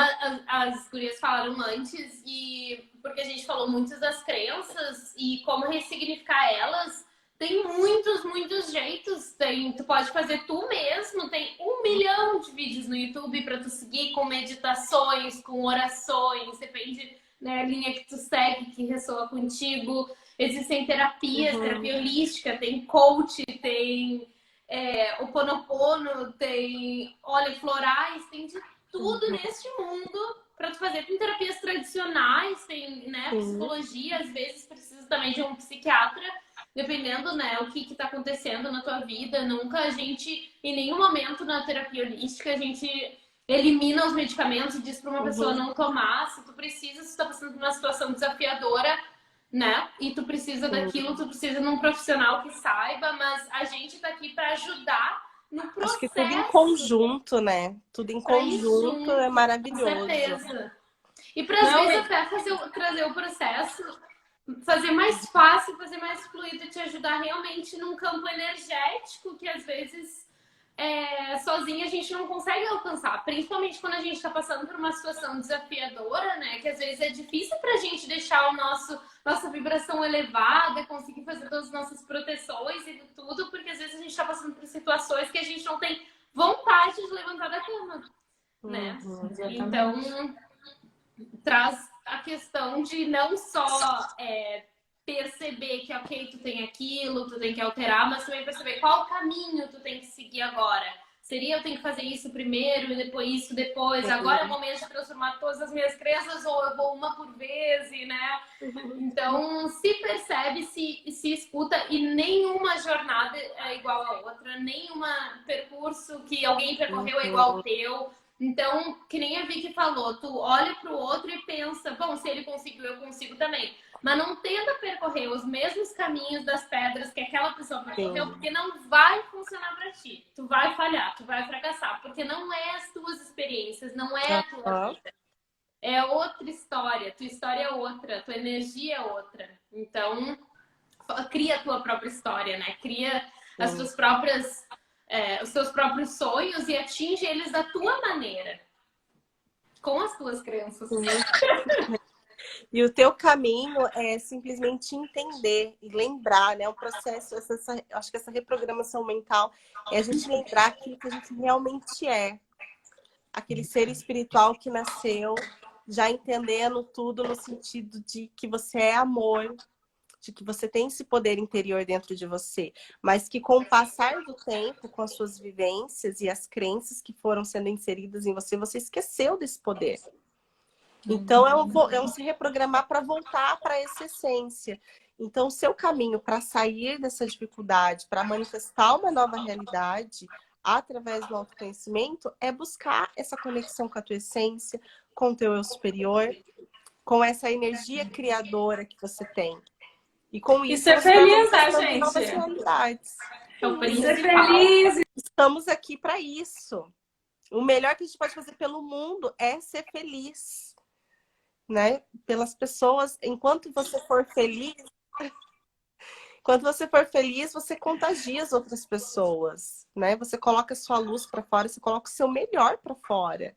A: as gurias falaram antes, e porque a gente falou muito das crenças e como ressignificar elas, tem muitos jeitos. Tu pode fazer tu mesmo, tem 1 milhão de vídeos no YouTube para tu seguir com meditações, com orações, depende, né, a linha que tu segue, que ressoa contigo. Existem terapias, terapia holística, tem coach, tem Ho'oponopono, tem óleos florais, tem de tudo neste mundo para tu fazer. Tem terapias tradicionais, tem, né, psicologia, às vezes precisa também de um psiquiatra, dependendo, né, o que tá acontecendo na tua vida. Nunca a gente, em nenhum momento na terapia holística, a gente elimina os medicamentos e diz para uma pessoa não tomar. Se tu precisa, se tu tá passando por uma situação desafiadora, né, e tu precisa daquilo, tu precisa de um profissional que saiba, mas a gente tá aqui para ajudar no processo.
C: Acho que tudo em conjunto, né? Tudo em conjunto é maravilhoso.
A: Com certeza. E para às vezes até trazer o processo, fazer mais fácil, fazer mais fluido, te ajudar realmente num campo energético que às vezes sozinha a gente não consegue alcançar. Principalmente quando a gente está passando por uma situação desafiadora, né? Que às vezes é difícil pra gente deixar nossa vibração elevada, conseguir fazer todas as nossas proteções e tudo, porque às vezes a gente está passando por situações que a gente não tem vontade de levantar da cama, né? Então, traz a questão de não só perceber que, ok, tu tem aquilo, tu tem que alterar, mas também perceber qual caminho tu tem que seguir agora. Seria eu tenho que fazer isso primeiro e depois isso depois? Agora é o momento de transformar todas as minhas crenças ou eu vou uma por vez, né? Então, se percebe, se escuta, e nenhuma jornada é igual a outra, nenhum percurso que alguém percorreu é igual ao teu. Então, que nem a Vicky falou, tu olha pro outro e pensa, bom, se ele conseguiu, eu consigo também. Mas não tenta percorrer os mesmos caminhos das pedras que aquela pessoa percorreu, porque não vai funcionar pra ti. Tu vai falhar, tu vai fracassar, porque não é as tuas experiências, não é a tua vida. É outra história, tua história é outra, tua energia é outra. Então, cria a tua própria história, né? Cria as tuas próprias... os seus próprios sonhos e atinge eles da tua maneira, com as tuas crenças.
C: E o teu caminho é simplesmente entender e lembrar, né? O processo, acho que essa reprogramação mental é a gente lembrar aquilo que a gente realmente é. Aquele ser espiritual que nasceu já entendendo tudo no sentido de que você é amor, de que você tem esse poder interior dentro de você, mas que com o passar do tempo, com as suas vivências e as crenças que foram sendo inseridas em você, você esqueceu desse poder. Então, é um se reprogramar para voltar para essa essência. Então, o seu caminho para sair dessa dificuldade, para manifestar uma nova realidade, através do autoconhecimento, é buscar essa conexão com a tua essência, com o teu eu superior, com essa energia criadora que você tem. E com isso,
B: ser feliz, né, gente?
C: Novas realidades.
B: Ser feliz.
C: Estamos aqui para isso. O melhor que a gente pode fazer pelo mundo é ser feliz, né? Pelas pessoas. Enquanto você for feliz, você contagia as outras pessoas, né? Você coloca a sua luz para fora, você coloca o seu melhor para fora,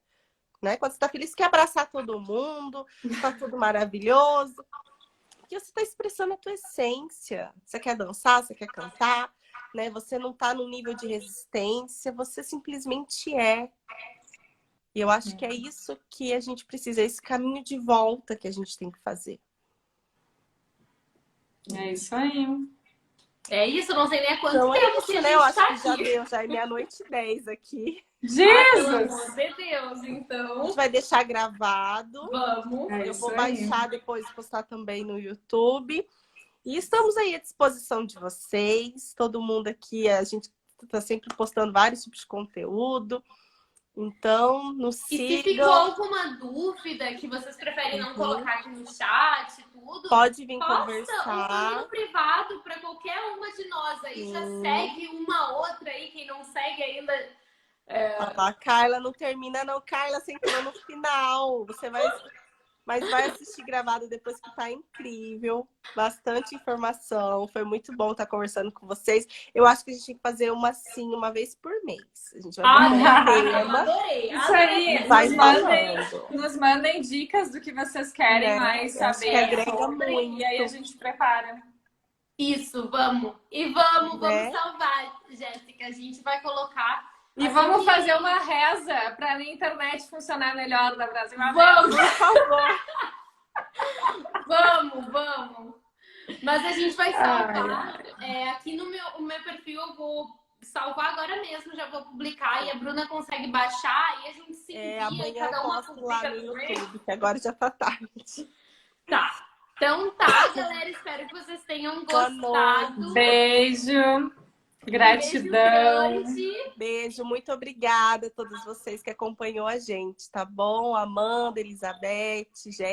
C: né? Quando você está feliz, você quer abraçar todo mundo, tá tudo maravilhoso. Porque você está expressando a tua essência. Você quer dançar, você quer cantar, né? Você não está no nível de resistência, você simplesmente é. E eu acho que é isso que a gente precisa, esse caminho de volta que a gente tem que fazer.
B: É isso aí.
A: É isso, não sei nem há quanto
C: Então
A: tempo
C: é isso,
A: que a
C: né?
A: gente
C: Eu acho
A: tá
C: que já
A: aqui.
C: deu, já é 00:10 aqui.
A: Pelo amor
B: Jesus!
A: de Deus,
C: A
A: então.
C: gente vai deixar gravado.
A: Vamos.
B: É
C: Eu
B: isso
C: vou
B: aí.
C: baixar depois, postar também no YouTube. E estamos aí à disposição de vocês. Todo mundo aqui, a gente está sempre postando vários tipos de conteúdo. Então, nos
A: E se ficou
C: sigam.
A: alguma dúvida que vocês preferem não colocar aqui no chat, tudo,
C: Pode vir
A: posta
C: conversar.
A: no privado para qualquer uma de nós aí. Já segue uma outra aí, quem não segue ainda.
C: A Carla não termina, não. Carla, você entrou no final. Mas vai assistir gravado depois, que tá incrível. Bastante informação. Foi muito bom estar conversando com vocês. Eu acho que a gente tem que fazer uma vez por mês. A gente vai botar um tema.
A: Adorei.
B: Isso aí,
C: Vai
B: nos mandem dicas do que vocês querem mais
C: Eu acho que
B: saber
C: agrega
B: sobre,
C: muito.
B: e aí a gente prepara.
A: Isso, vamos. E vamos
C: Né?
A: salvar, Jéssica. A gente vai colocar
B: E vamos fazer uma reza para a internet funcionar melhor no Brasil.
A: Vamos,
C: Por favor.
A: vamos. Mas a gente vai salvar. Aqui no o meu perfil eu vou salvar agora mesmo, já vou publicar e a Bruna consegue baixar e a gente se envia,
C: Amanhã
A: cada
C: eu
A: uma
C: posto
A: publica
C: lá no
A: no seu.
C: YouTube, que agora já tá tarde.
A: Tá. Então tá, galera. Espero que vocês tenham
C: Boa
A: gostado.
C: noite.
B: Beijo. Gratidão.
A: Beijo grande.
C: Beijo, muito obrigada a todos vocês que acompanhou a gente, tá bom? Amanda, Elizabeth, Jéssica.